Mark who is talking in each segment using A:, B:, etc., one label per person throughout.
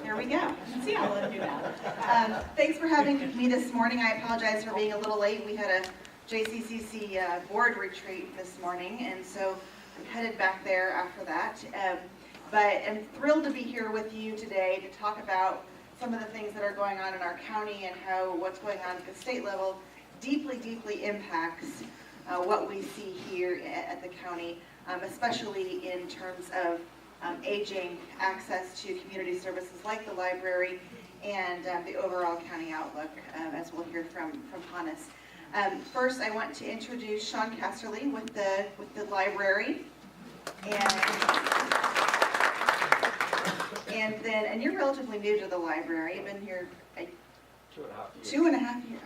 A: There we go. See, I'll let you that. Thanks for having me this morning. I apologize for being a little late. We had a JCCC board retreat this morning, and so I'm headed back there after that. But I'm thrilled to be here with you today to talk about some of the things that are going on in our county and how what's going on at the state level deeply impacts what we see here at the county, especially in terms of aging, access to community services like the library, and the overall county outlook, as we'll hear from Hannes. First, I want to introduce Sean Casserle with the library, and you're relatively new to the library. You've been here 2.5 years.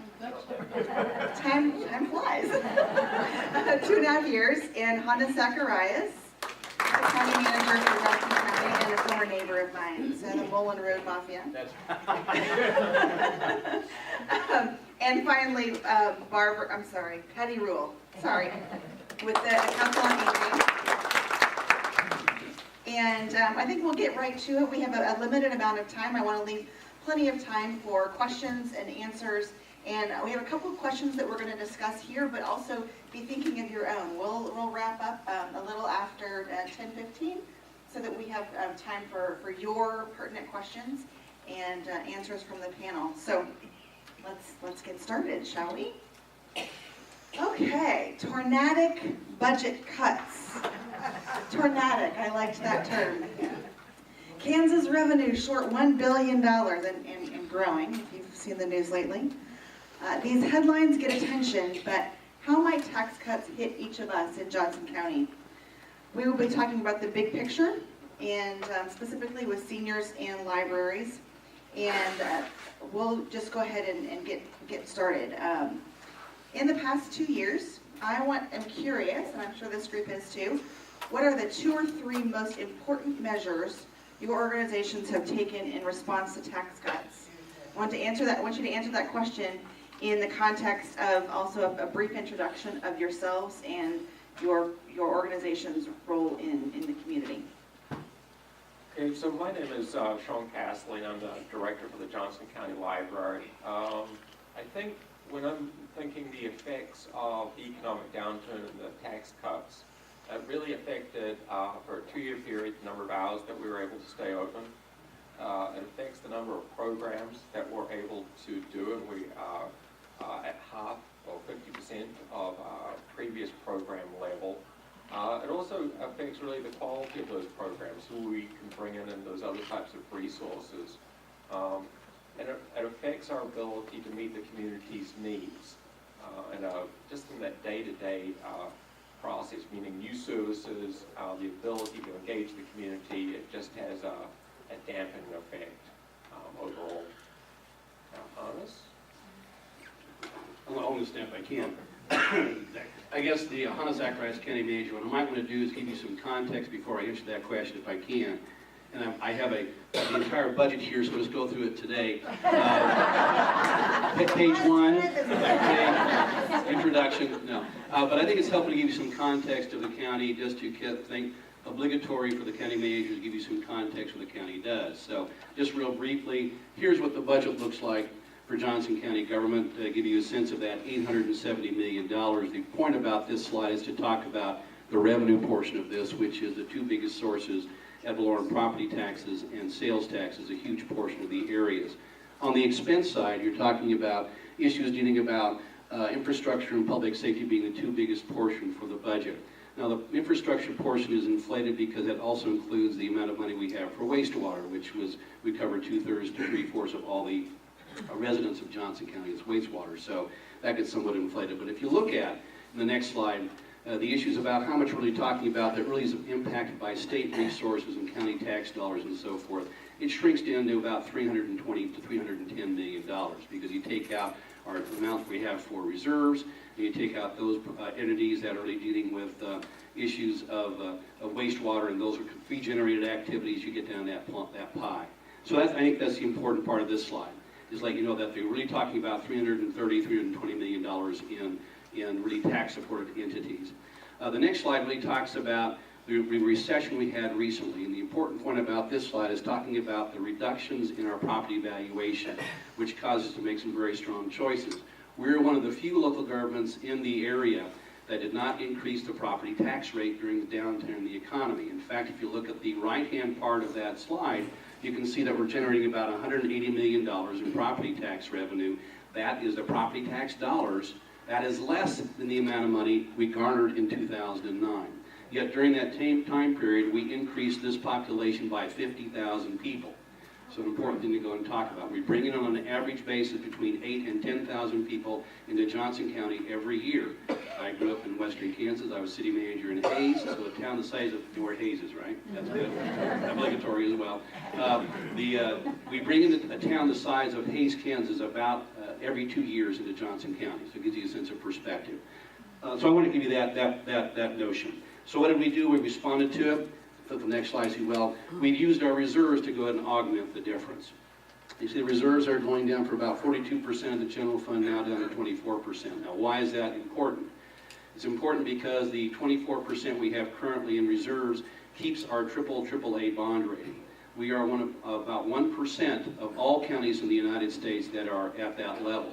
A: Time flies. 2.5 years, and Hannes Zacharis, the county manager for Johnson County and a former neighbor of mine, so the Mullen Road Mafia. That's right. And finally, Patti with the Council on Aging. And I think we'll get right to it. We have a limited amount of time. I want to leave plenty of time for questions and answers. And we have a couple of questions that we're going to discuss here, but also be thinking of your own. We'll wrap up a little after 10:15 so that we have time for your pertinent questions and answers from the panel. So let's get started, shall we? Okay, tornadic budget cuts. Tornadic, I liked that term. Kansas revenue short $1 billion and growing, if you've seen the news lately. These headlines get attention, but how might tax cuts hit each of us in Johnson County? We will be talking about the big picture, and specifically with seniors and libraries. And we'll just go ahead and get started. In the past 2 years, I'm curious, and I'm sure this group is too, what are the 2 or 3 most important measures your organizations have taken in response to tax cuts? I want you to answer that question in the context of also a brief introduction of yourselves and your organization's role in the community.
B: Okay, so my name is Sean Casserle, and I'm the director for the Johnson County Library. I think when I'm thinking the effects of the economic downturn and the tax cuts, it really affected, for a 2-year period, the number of hours that we were able to stay open. It affects the number of programs that we're able to do, and we are at half or 50% of our previous program level. It also affects really the quality of those programs, who we can bring in and those other types of resources. And it affects our ability to meet the community's needs. And just in that day-to-day process, meaning new services, the ability to engage the community, it just has a dampening effect overall. Hannes?
C: I'm going to hold this down if I can. I guess the Hannes Zacharis County Manager, what I might want to do is give you some context before I answer that question if I can. And I have the entire budget here, so let's go through it today. Page 1, introduction, no. But I think it's helpful to give you some context of the county, just to think obligatory for the county manager to give you some context what the county does. So just real briefly, here's what the budget looks like for Johnson County government, to give you a sense of that $870 million. The point about this slide is to talk about the revenue portion of this, which is the 2 biggest sources, ad valorem property taxes and sales taxes, a huge portion of the areas. On the expense side, you're talking about issues dealing about infrastructure and public safety being the 2 biggest portion for the budget. Now, the infrastructure portion is inflated because that also includes the amount of money we have for wastewater, which we cover 2/3 to 3/4 of all the residents of Johnson County is wastewater, so that gets somewhat inflated. But if you look at, in the next slide, the issues about how much we're really talking about that really is impacted by state resources and county tax dollars and so forth, it shrinks down to about $320 to $310 million, because you take out our amount we have for reserves, and you take out those entities that are really dealing with issues of wastewater and those are fee-generated activities, you get down that pie. So I think that's the important part of this slide. Is like, you know, that they're really talking about $320 million in really tax-supported entities. The next slide really talks about the recession we had recently. And the important point about this slide is talking about the reductions in our property valuation, which caused us to make some very strong choices. We're one of the few local governments in the area that did not increase the property tax rate during the downturn in the economy. In fact, if you look at the right-hand part of that slide, you can see that we're generating about $180 million in property tax revenue. That is the property tax dollars. That is less than the amount of money we garnered in 2009. Yet during that time period, we increased this population by 50,000 people. So an important thing to go and talk about. We bring in on an average basis between 8,000 and 10,000 people into Johnson County every year. I grew up in western Kansas. I was city manager in Hayes, so a town the size of, you know where Hayes is, right? That's good. Obligatory as well. We bring in a town the size of Hayes, Kansas about every 2 years into Johnson County, so it gives you a sense of perspective. So I want to give you that notion. So what did we do? We responded to it. Flip the next slide, see, well, we used our reserves to go ahead and augment the difference. You see the reserves are going down from about 42% of the general fund now down to 24%. Now why is that important? It's important because the 24% we have currently in reserves keeps our AAA bond rating. We are one of about 1% of all counties in the United States that are at that level.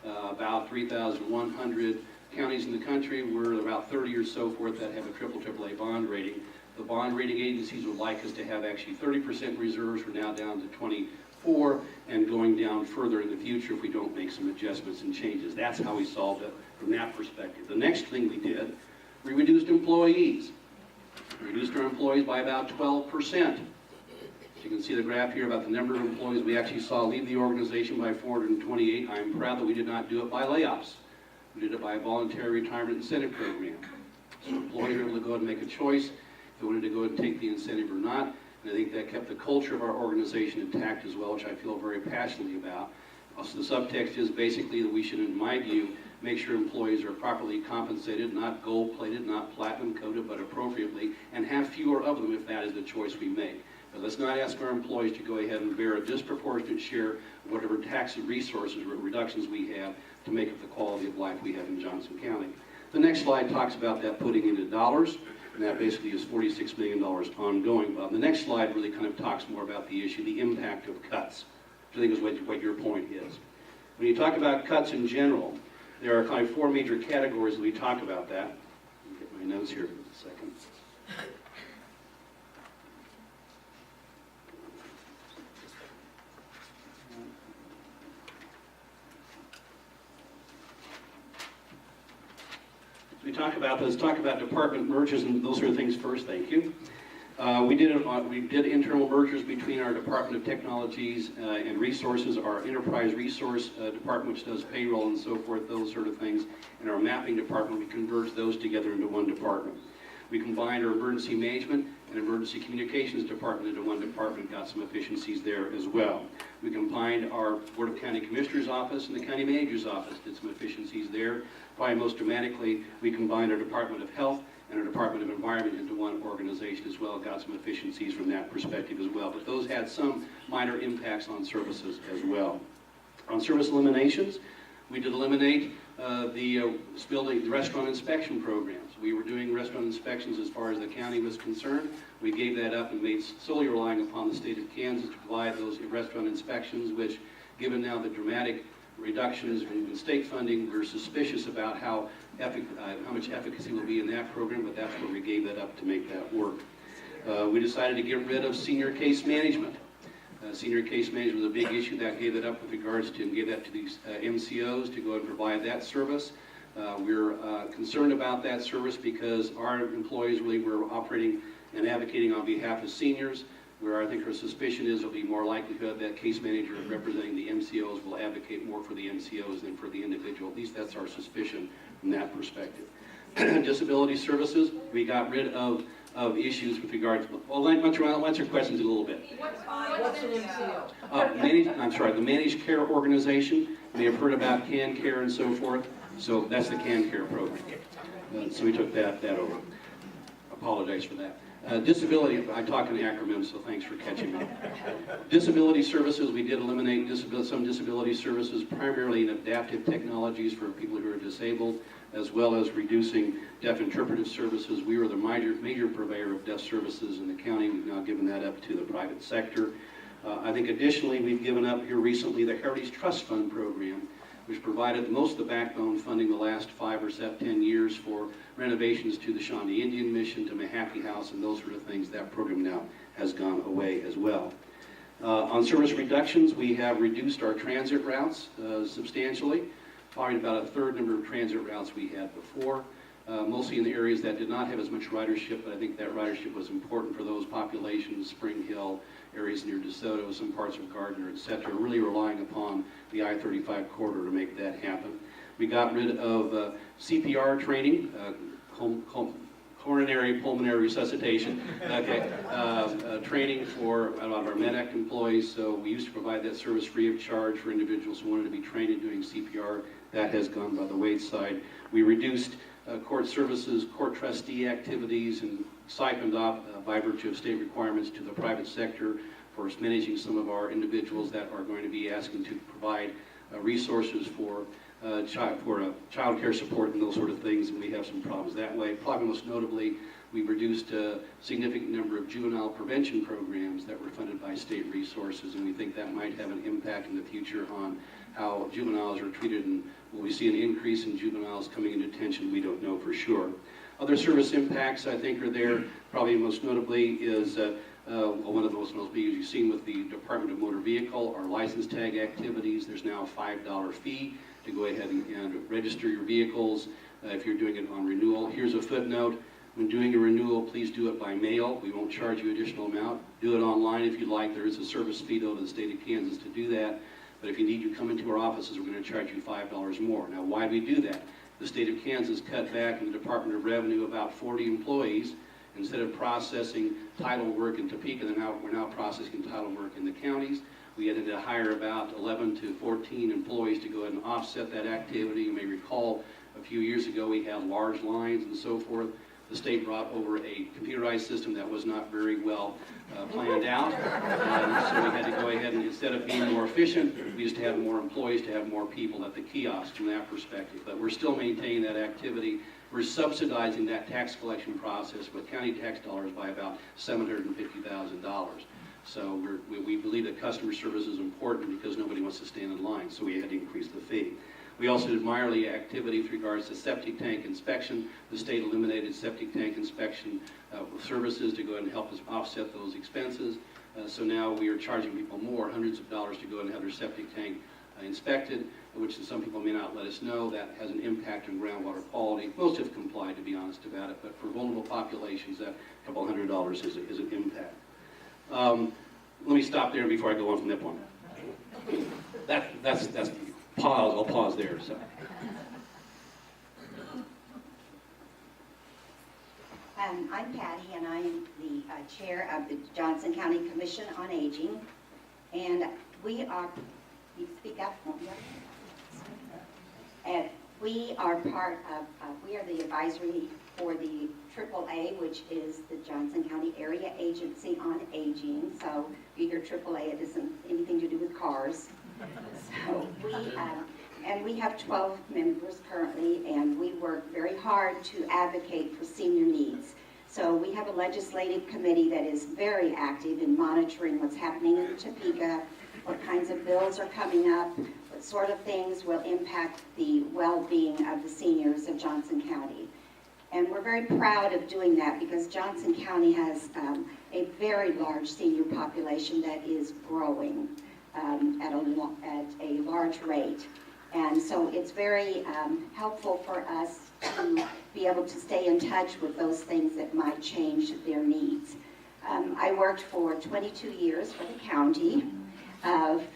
C: About 3,100 counties in the country, we're about 30 or so forth that have a AAA bond rating. The bond rating agencies would like us to have actually 30% reserves. We're now down to 24 and going down further in the future if we don't make some adjustments and changes. That's how we solved it from that perspective. The next thing we did, we reduced employees. We reduced our employees by about 12%. You can see the graph here about the number of employees we actually saw leave the organization by 428. I'm proud that we did not do it by layoffs. We did it by a voluntary retirement incentive program. So employees were able to go ahead and make a choice if they wanted to go ahead and take the incentive or not. And I think that kept the culture of our organization intact as well, which I feel very passionately about. Also, the subtext is basically that we should, in my view, make sure employees are properly compensated, not gold-plated, not platinum-coated, but appropriately, and have fewer of them if that is the choice we make. But let's not ask our employees to go ahead and bear a disproportionate share of whatever tax resources or reductions we have to make up the quality of life we have in Johnson County. The next slide talks about that putting into dollars, and that basically is $46 million ongoing. The next slide really kind of talks more about the issue, the impact of cuts, which I think is what your point is. When you talk about cuts in general, there are kind of 4 major categories that we talk about that. Let me get my notes here for a second. Let's talk about department mergers and those sort of things first, thank you. We did internal mergers between our Department of Technologies and Resources, our Enterprise Resource Department, which does payroll and so forth, those sort of things, and our Mapping Department. We converged those together into one department. We combined our Emergency Management and Emergency Communications Department into one department, got some efficiencies there as well. We combined our Board of County Commissioners Office and the County Manager's Office, did some efficiencies there. Probably most dramatically, we combined our Department of Health and our Department of Environment into one organization as well, got some efficiencies from that perspective as well. But those had some minor impacts on services as well. On service eliminations, we did eliminate the restaurant inspection programs. We were doing restaurant inspections as far as the county was concerned. We gave that up and made solely relying upon the state of Kansas to provide those restaurant inspections, which, given now the dramatic reductions in state funding, we're suspicious about how much efficacy will be in that program, but that's where we gave that up to make that work. We decided to get rid of senior case management. Senior case management was a big issue. That gave it up with regards to, and gave that to these MCOs to go and provide that service. We're concerned about that service because our employees really were operating and advocating on behalf of seniors, where I think our suspicion is there'll be more likelihood that case manager representing the MCOs will advocate more for the MCOs than for the individual. At least that's our suspicion from that perspective. Disability services, we got rid of issues with regard to, well, I'll answer questions in a little bit.
D: What's an MCO?
C: The Managed Care Organization. You may have heard about CAN Care and so forth. So that's the CAN Care program. So we took that over. Apologize for that. Disability, I talk in acronyms, so thanks for catching me. Disability services, we did eliminate some disability services, primarily in adaptive technologies for people who are disabled, as well as reducing deaf interpretive services. We were the major purveyor of deaf services in the county. We've now given that up to the private sector. I think additionally, we've given up here recently the Heritage Trust Fund program, which provided most of the backbone funding the last 5 or 10 years for renovations to the Shawnee Indian Mission, to Mahaffey House, and those sort of things. That program now has gone away as well. On service reductions, we have reduced our transit routes substantially, probably about a third number of transit routes we had before, mostly in the areas that did not have as much ridership, but I think that ridership was important for those populations, Spring Hill, areas near DeSoto, some parts of Gardner, etc., really relying upon the I-35 corridor to make that happen. We got rid of CPR training, coronary pulmonary resuscitation, okay, training for a lot of our MedAct employees. So we used to provide that service free of charge for individuals who wanted to be trained in doing CPR. That has gone by the wayside. We reduced court services, court trustee activities, and siphoned off by virtue of state requirements to the private sector for managing some of our individuals that are going to be asking to provide resources for child care support and those sort of things, and we have some problems that way. Probably most notably, we reduced a significant number of juvenile prevention programs that were funded by state resources, and we think that might have an impact in the future on how juveniles are treated, and will we see an increase in juveniles coming into detention? We don't know for sure. Other service impacts I think are there, probably most notably is one of the most notably you've seen with the Department of Motor Vehicle, our license tag activities. There's now a $5 fee to go ahead and register your vehicles if you're doing it on renewal. Here's a footnote. When doing a renewal, please do it by mail. We won't charge you additional amount. Do it online if you'd like. There is a service fee though to the state of Kansas to do that. But if you need to come into our offices, we're going to charge you $5 more. Now, why do we do that? The state of Kansas cut back in the Department of Revenue about 40 employees. Instead of processing title work in Topeka, we're now processing title work in the counties. We had to hire about 11 to 14 employees to go ahead and offset that activity. You may recall a few years ago we had large lines and so forth. The state brought over a computerized system that was not very well planned out. So we had to go ahead and, instead of being more efficient, we just had more employees to have more people at the kiosk from that perspective. But we're still maintaining that activity. We're subsidizing that tax collection process with county tax dollars by about $750,000. So we believe that customer service is important because nobody wants to stand in line, so we had to increase the fee. We also did minorly activity with regards to septic tank inspection. The state eliminated septic tank inspection services to go ahead and help us offset those expenses. So now we are charging people more, hundreds of dollars, to go ahead and have their septic tank inspected, which some people may not let us know. That has an impact on groundwater quality. Most have complied, to be honest about it, but for vulnerable populations, that couple $100 is an impact. Let me stop there before I go on from that point. That's pause. I'll pause there. So.
E: I'm Patti, and I'm the chair of the Johnson County Commission on Aging. And we are, you speak up, won't you? And we are part of, we are the advisory for the AAA, which is the Johnson County Area Agency on Aging. So if you hear AAA, it isn't anything to do with cars. So we have 12 members currently, and we work very hard to advocate for senior needs. So we have a legislative committee that is very active in monitoring what's happening in Topeka, what kinds of bills are coming up, what sort of things will impact the well-being of the seniors of Johnson County. And we're very proud of doing that because Johnson County has a very large senior population that is growing at a large rate. And so it's very helpful for us to be able to stay in touch with those things that might change their needs. I worked for 22 years for the county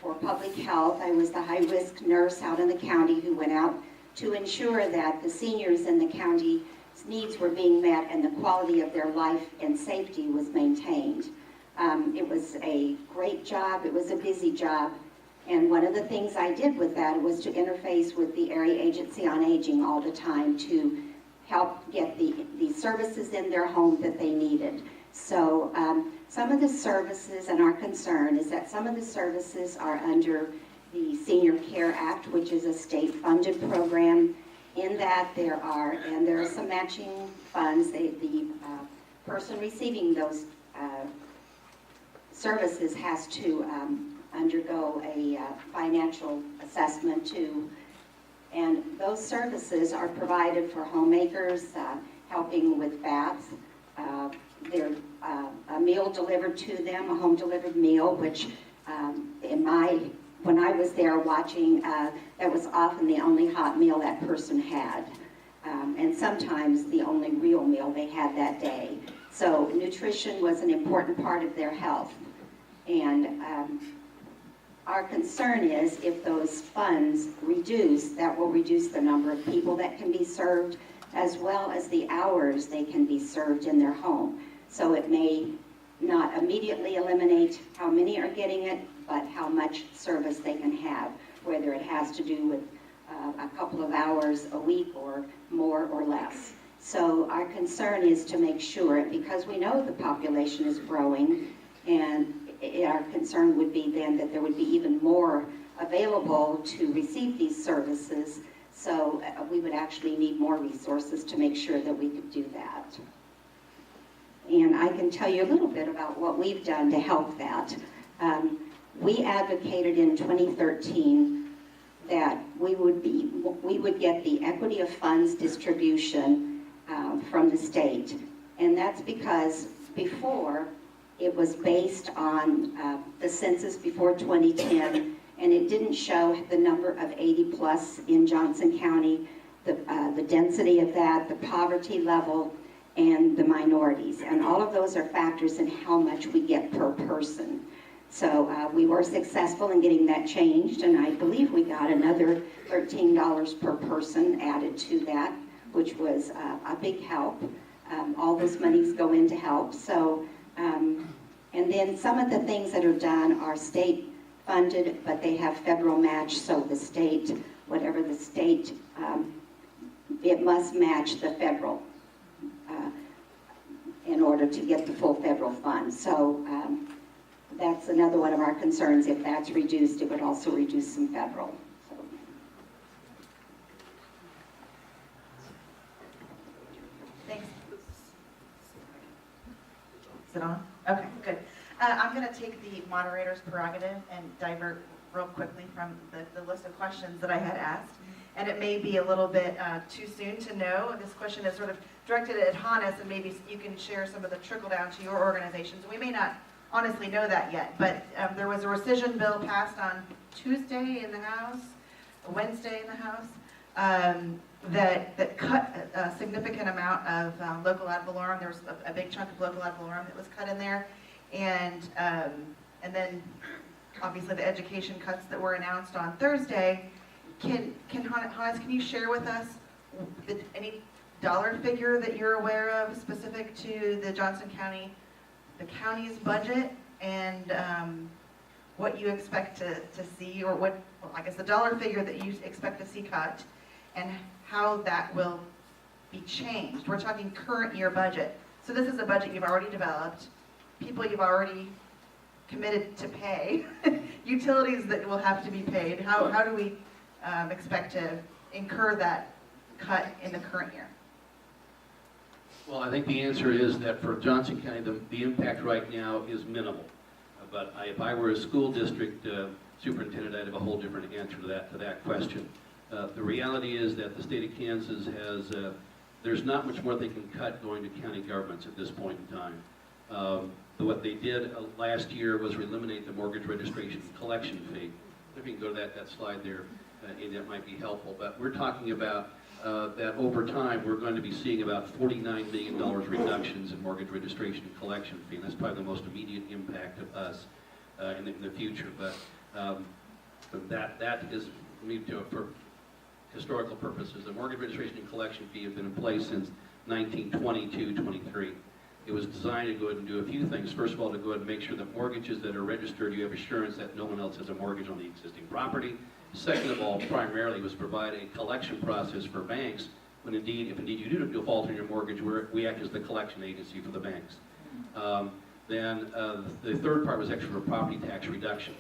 E: for public health. I was the high-risk nurse out in the county who went out to ensure that the seniors in the county's needs were being met and the quality of their life and safety was maintained. It was a great job. It was a busy job. And one of the things I did with that was to interface with the Area Agency on Aging all the time to help get the services in their home that they needed. So some of the services, and our concern is that some of the services are under the Senior Care Act, which is a state-funded program. In that there are some matching funds. The person receiving those services has to undergo a financial assessment too. And those services are provided for homemakers, helping with baths. They're a meal delivered to them, a home-delivered meal, which when I was there watching, that was often the only hot meal that person had. And sometimes the only real meal they had that day. So nutrition was an important part of their health. And our concern is if those funds reduce, that will reduce the number of people that can be served, as well as the hours they can be served in their home. So it may not immediately eliminate how many are getting it, but how much service they can have, whether it has to do with a couple of hours a week or more or less. So our concern is to make sure, because we know the population is growing, and our concern would be then that there would be even more available to receive these services. So we would actually need more resources to make sure that we could do that. And I can tell you a little bit about what we've done to help that. We advocated in 2013 that we would get the equity of funds distribution from the state. And that's because before, it was based on the census before 2010, and it didn't show the number of 80 plus in Johnson County, the density of that, the poverty level, and the minorities. And all of those are factors in how much we get per person. So we were successful in getting that changed, and I believe we got another $13 per person added to that, which was a big help. All those monies go in to help. So, and then some of the things that are done are state funded, but they have federal match, so the state, whatever the state, it must match the federal in order to get the full federal funds. So that's another one of our concerns. If that's reduced, it would also reduce some federal. So.
F: Thanks. Is it on? Okay, good. I'm going to take the moderator's prerogative and divert real quickly from the list of questions that I had asked. And it may be a little bit too soon to know. This question is sort of directed at Hannes, and maybe you can share some of the trickle down to your organizations. We may not honestly know that yet, but there was a rescission bill passed on Tuesday in the House, Wednesday in the House, that cut a significant amount of local ad valorem. There was a big chunk of local ad valorem that was cut in there, and then obviously the education cuts that were announced on Thursday. Hannes, can you share with us any dollar figure that you're aware of specific to the Johnson County, the county's budget, and what you expect to see, or what, well, I guess the dollar figure that you expect to see cut, and how that will be changed? We're talking current year budget. So this is a budget you've already developed, people you've already committed to pay, utilities that will have to be paid. How do we expect to incur that cut in the current year?
C: Well, I think the answer is that for Johnson County, the impact right now is minimal. But if I were a school district superintendent, I'd have a whole different answer to that question. The reality is that the state of Kansas has, there's not much more they can cut going to county governments at this point in time. What they did last year was eliminate the mortgage registration collection fee. If you can go to that slide there, that might be helpful. But we're talking about that over time, we're going to be seeing about $49 million reductions in mortgage registration and collection fee. And that's probably the most immediate impact of us in the future. But that is, for historical purposes, the mortgage registration and collection fee have been in place since 1922-23. It was designed to go ahead and do a few things. First of all, to go ahead and make sure that mortgages that are registered, you have assurance that no one else has a mortgage on the existing property. Second of all, primarily was provide a collection process for banks when if indeed you do default on your mortgage, we act as the collection agency for the banks. Then the third part was actually for property tax reduction.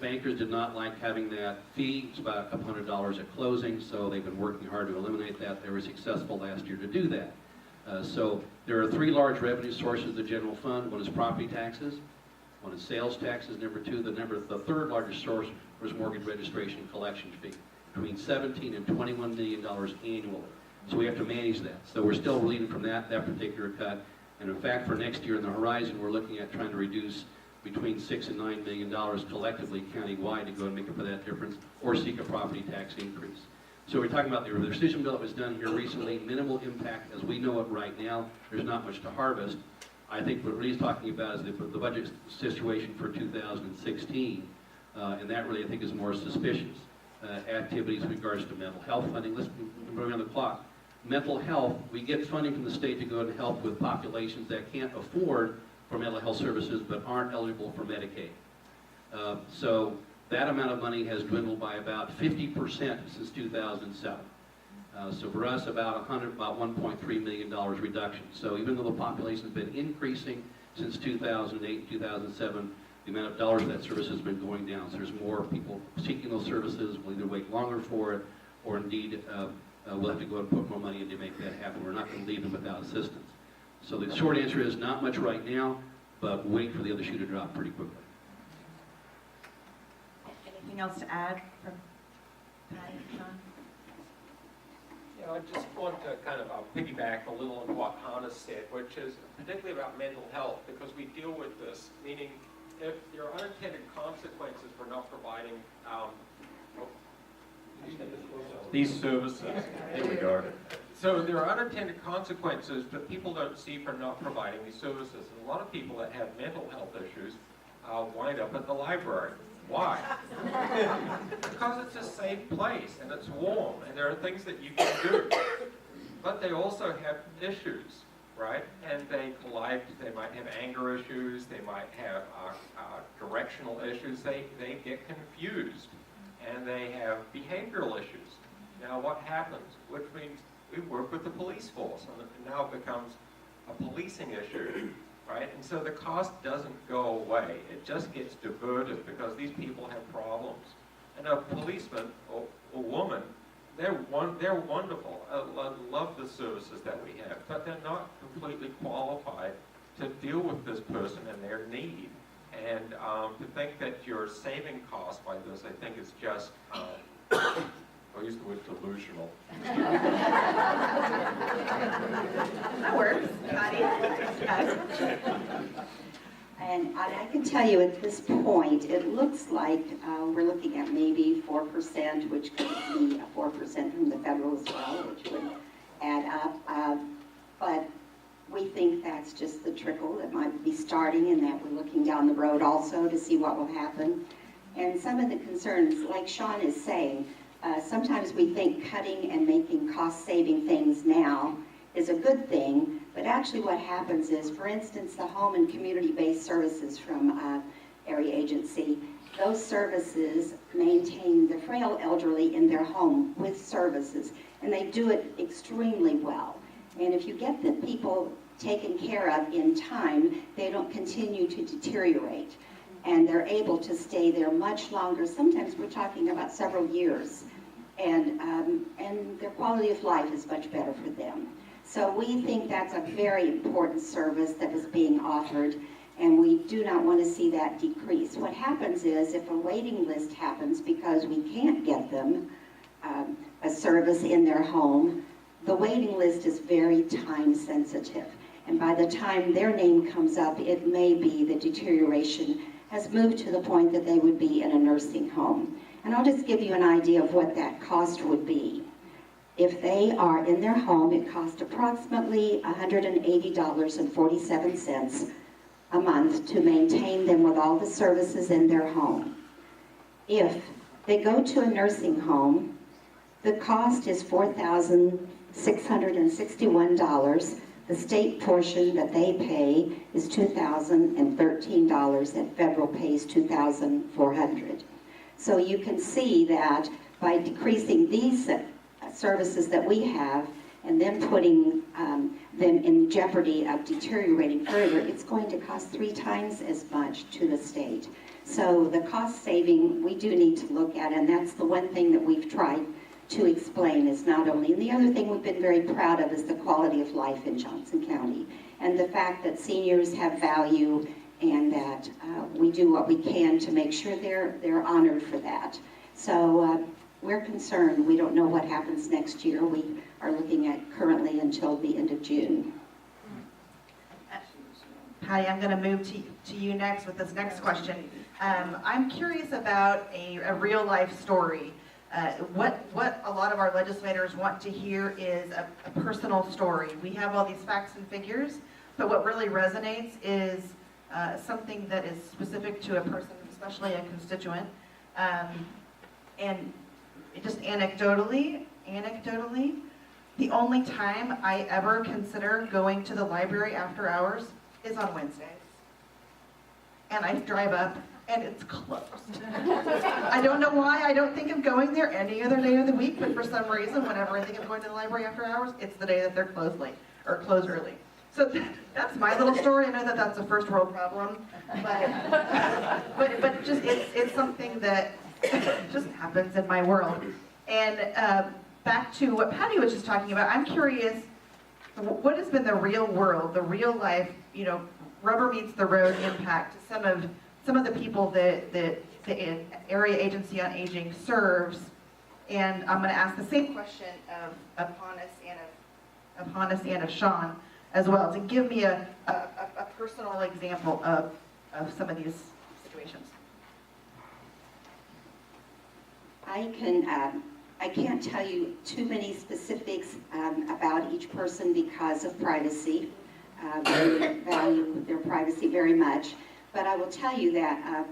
C: Bankers did not like having that fee. It's about a couple $100 at closing, so they've been working hard to eliminate that. They were successful last year to do that. So there are three large revenue sources of the general fund. One is property taxes, one is sales taxes, number two. The third largest source was mortgage registration and collection fee, between $17 and $21 million annually. So we have to manage that. So we're still bleeding from that particular cut. And in fact, for next year in the horizon, we're looking at trying to reduce between $6 and $9 million collectively countywide to go and make up for that difference, or seek a property tax increase. So we're talking about the rescission bill that was done here recently, minimal impact as we know it right now. There's not much to harvest. I think what he's talking about is the budget situation for 2016, and that really I think is more suspicious. Activities in regards to mental health funding. Let's bring on the clock. Mental health, we get funding from the state to go and help with populations that can't afford for mental health services but aren't eligible for Medicaid. So that amount of money has dwindled by about 50% since 2007. So for us, about $1.3 million reduction. So even though the population has been increasing since 2008 and 2007, the amount of dollars that service has been going down. So there's more people seeking those services. We'll either wait longer for it, or indeed we'll have to go and put more money in to make that happen. We're not going to leave them without assistance. So the short answer is not much right now, but wait for the other shoe to drop pretty quickly.
F: Anything else to add from Patti, Sean?
B: Yeah, I just want to kind of piggyback a little on what Hannah said, which is particularly about mental health, because we deal with this, meaning if there are unintended consequences for not providing these services. There we go. So there are unintended consequences that people don't see for not providing these services. And a lot of people that have mental health issues wind up at the library. Why? Because it's a safe place and it's warm and there are things that you can do. But they also have issues, right? And they collide. They might have anger issues. They might have directional issues. They get confused. And they have behavioral issues. Now what happens? Which means we work with the police force, and now it becomes a policing issue, right? And so the cost doesn't go away. It just gets diverted because these people have problems. And a policeman or woman, they're wonderful. I love the services that we have, but they're not completely qualified to deal with this person and their need. And to think that you're saving costs by this, I think is just, I'll use the word delusional.
F: That works. Patti?
E: And I can tell you at this point, it looks like we're looking at maybe 4%, which could be a 4% from the federal as well, which would add up. But we think that's just the trickle that might be starting, and that we're looking down the road also to see what will happen. And some of the concerns, like Sean is saying, sometimes we think cutting and making cost-saving things now is a good thing, but actually what happens is, for instance, the home and community-based services from area agency, those services maintain the frail elderly in their home with services, and they do it extremely well. And if you get the people taken care of in time, they don't continue to deteriorate. And they're able to stay there much longer. Sometimes we're talking about several years. And their quality of life is much better for them. So we think that's a very important service that is being offered, and we do not want to see that decrease. What happens is, if a waiting list happens because we can't get them a service in their home, the waiting list is very time sensitive. And by the time their name comes up, it may be the deterioration has moved to the point that they would be in a nursing home. And I'll just give you an idea of what that cost would be. If they are in their home, it costs approximately $180.47 a month to maintain them with all the services in their home. If they go to a nursing home, the cost is $4,661. The state portion that they pay is $2,013, and federal pays $2,400. So you can see that by decreasing these services that we have, and then putting them in jeopardy of deteriorating further, it's going to cost 3 times as much to the state. So the cost saving, we do need to look at, and that's the one thing that we've tried to explain is not only, and the other thing we've been very proud of is the quality of life in Johnson County, and the fact that seniors have value, and that we do what we can to make sure they're honored for that. So we're concerned. We don't know what happens next year. We are looking at currently until the end of June.
F: Patti, I'm going to move to you next with this next question. I'm curious about a real-life story. What a lot of our legislators want to hear is a personal story. We have all these facts and figures, but what really resonates is something that is specific to a person, especially a constituent. And just anecdotally, the only time I ever consider going to the library after hours is on Wednesdays. And I drive up and it's closed. I don't know why I don't think of going there any other day of the week, but for some reason, whenever I think of going to the library after hours, it's the day that they're closed late, or closed early. So that's my little story. I know that that's a first world problem, but just it's something that just happens in my world. And back to what Patti was just talking about, I'm curious, what has been the real world, the real life, rubber meets the road impact to some of the people that the Area Agency on Aging serves? And I'm going to ask the same question of Hannes and of Sean as well, to give me a personal example of some of these situations.
E: I can't tell you too many specifics about each person because of privacy. They value their privacy very much. But I will tell you that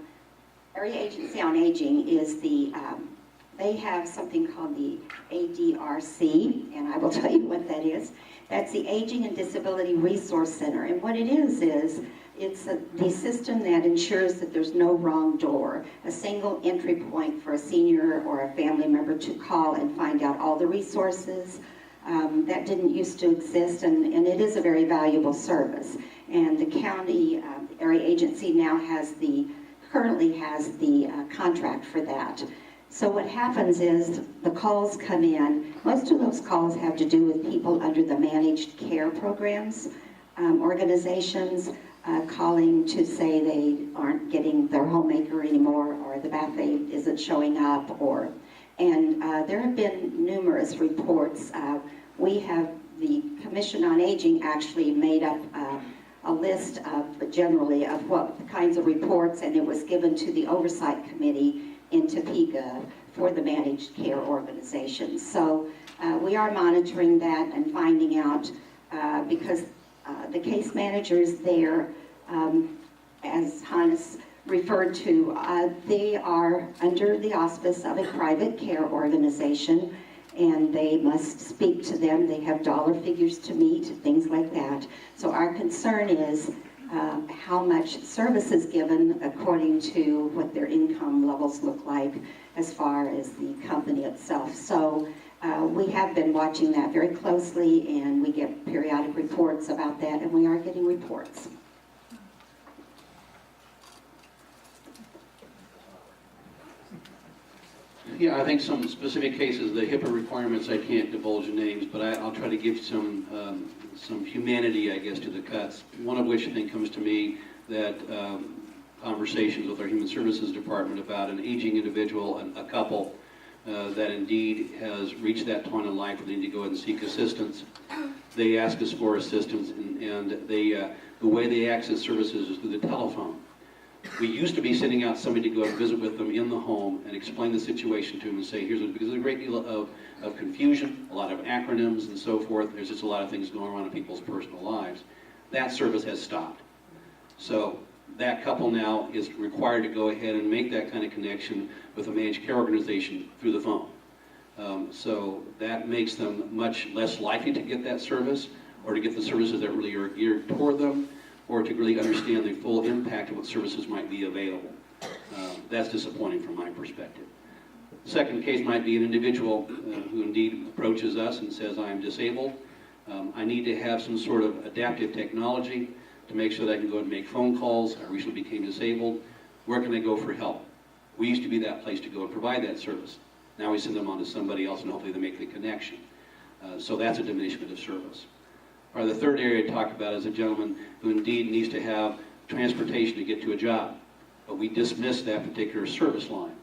E: Area Agency on Aging is they have something called the ADRC, and I will tell you what that is. That's the Aging and Disability Resource Center. And what it is it's the system that ensures that there's no wrong door, a single entry point for a senior or a family member to call and find out all the resources. That didn't used to exist, and it is a very valuable service. And the county area agency now currently has the contract for that. So what happens is the calls come in. Most of those calls have to do with people under the managed care programs, organizations calling to say they aren't getting their homemaker anymore, or the bath aide isn't showing up, and there have been numerous reports. We have the Commission on Aging actually made up a list generally of what kinds of reports, and it was given to the Oversight Committee in Topeka for the managed care organizations. So we are monitoring that and finding out because the case managers there, as Hannes referred to, they are under the auspice of a private care organization, and they must speak to them. They have dollar figures to meet, things like that. So our concern is how much service is given according to what their income levels look like as far as the company itself. So we have been watching that very closely, and we get periodic reports about that, and we are getting reports.
C: Yeah, I think some specific cases, the HIPAA requirements, I can't divulge names, but I'll try to give some humanity, I guess, to the cuts. One of which I think comes to me that conversations with our Human Services Department about an aging individual, a couple that indeed has reached that point in life where they need to go ahead and seek assistance. They ask us for assistance, and the way they access services is through the telephone. We used to be sending out somebody to go and visit with them in the home and explain the situation to them and say, because there's a great deal of confusion, a lot of acronyms and so forth. There's just a lot of things going on in people's personal lives. That service has stopped. So that couple now is required to go ahead and make that kind of connection with a managed care organization through the phone. So that makes them much less likely to get that service, or to get the services that really are geared toward them, or to really understand the full impact of what services might be available. That's disappointing from my perspective. The second case might be an individual who indeed approaches us and says, I am disabled, I need to have some sort of adaptive technology to make sure that I can go and make phone calls. I recently became disabled. Where can I go for help? We used to be that place to go and provide that service. Now we send them on to somebody else and hopefully they make the connection. So that's a diminishment of service. Or the third area I talked about is a gentleman who indeed needs to have transportation to get to a job. But we dismissed that particular service line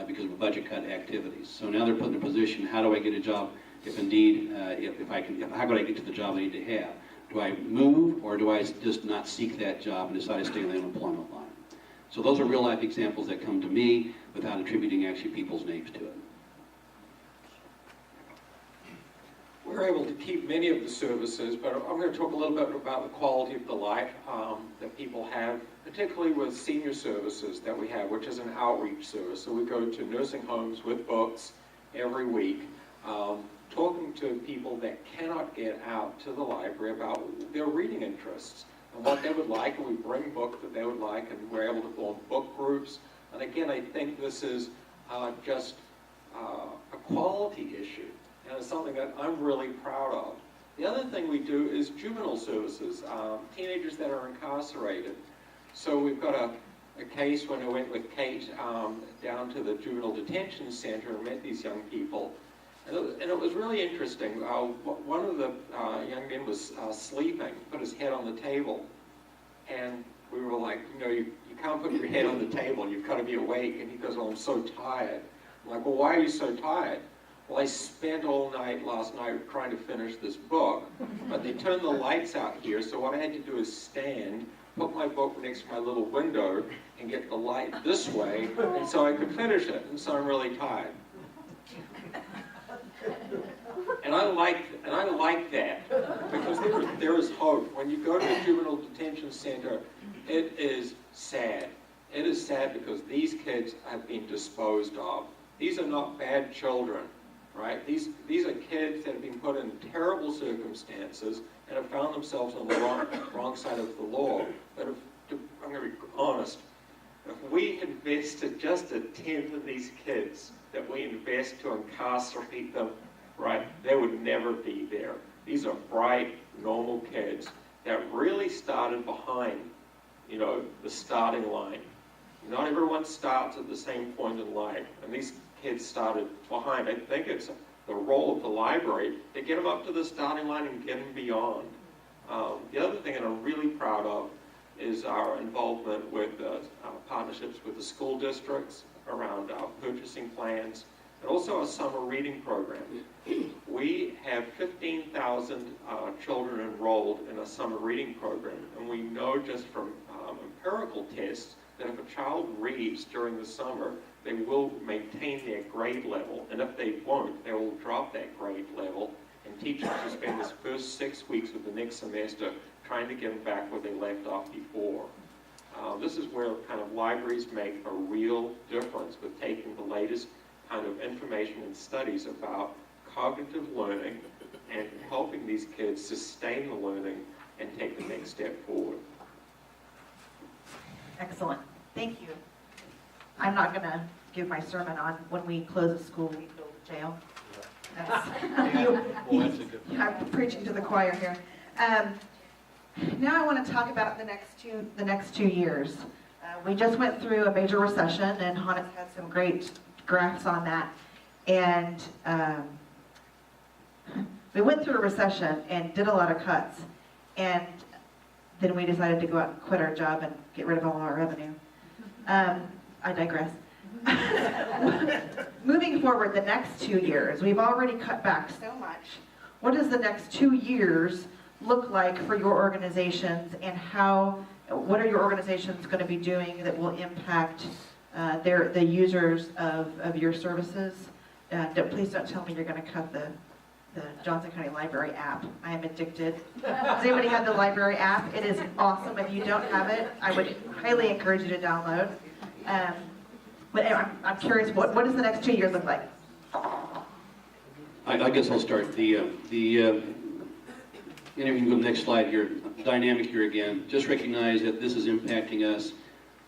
C: because of budget cut activities. So now they're put in a position, how do I get a job if indeed, how could I get to the job I need to have? Do I move or do I just not seek that job and decide to stay on the unemployment line? So those are real life examples that come to me without attributing actually people's names to it.
B: We're able to keep many of the services, but I'm going to talk a little bit about the quality of the life that people have, particularly with senior services that we have, which is an outreach service. So we go to nursing homes with books every week, talking to people that cannot get out to the library about their reading interests and what they would like, and we bring books that they would like, and we're able to form book groups. And again, I think this is just a quality issue. And it's something that I'm really proud of. The other thing we do is juvenile services, teenagers that are incarcerated. So we've got a case when I went with Kate down to the juvenile detention center and met these young people. And it was really interesting. One of the young men was sleeping, put his head on the table. And we were like, you can't put your head on the table, you've got to be awake. And he goes, oh, I'm so tired. I'm like, well, why are you so tired? Well, I spent all night last night trying to finish this book, but they turned the lights out here, so what I had to do is stand, put my book next to my little window, and get the light this way, and so I could finish it, and so I'm really tired. And I like that, because there is hope. When you go to a juvenile detention center, it is sad. It is sad because these kids have been disposed of. These are not bad children. Right? These are kids that have been put in terrible circumstances and have found themselves on the wrong side of the law. But I'm going to be honest, if we invested just a tenth of these kids that we invest to incarcerate them, right, they would never be there. These are bright, normal kids that really started behind, the starting line. Not everyone starts at the same point in life, and these kids started behind. I think it's the role of the library to get them up to the starting line and get them beyond. The other thing that I'm really proud of is our involvement with partnerships with the school districts around purchasing plans, and also our summer reading program. We have 15,000 children enrolled in a summer reading program, and we know just from empirical tests that if a child reads during the summer, they will maintain their grade level, and if they won't, they will drop that grade level, and teachers will spend this first 6 weeks of the next semester trying to get them back where they left off before. This is where kind of libraries make a real difference with taking the latest kind of information and studies about cognitive learning and helping these kids sustain the learning and take the next step forward.
F: Excellent. Thank you. I'm not going to give my sermon on when we close a school, we build a jail. I'm preaching to the choir here. Now I want to talk about the next two years. We just went through a major recession, and Hannes had some great graphs on that. And we went through a recession and did a lot of cuts. And then we decided to go out and quit our job and get rid of all our revenue. I digress. Moving forward, the next 2 years, we've already cut back so much. What does the next 2 years look like for your organizations, and what are your organizations going to be doing that will impact the users of your services? Please don't tell me you're going to cut the Johnson County Library app. I am addicted. Does anybody have the library app? It is awesome. If you don't have it, I would highly encourage you to download. But anyway, I'm curious, what does the next 2 years look like?
C: I guess I'll start. The interview, the next slide here, dynamic here again. Just recognize that this is impacting us.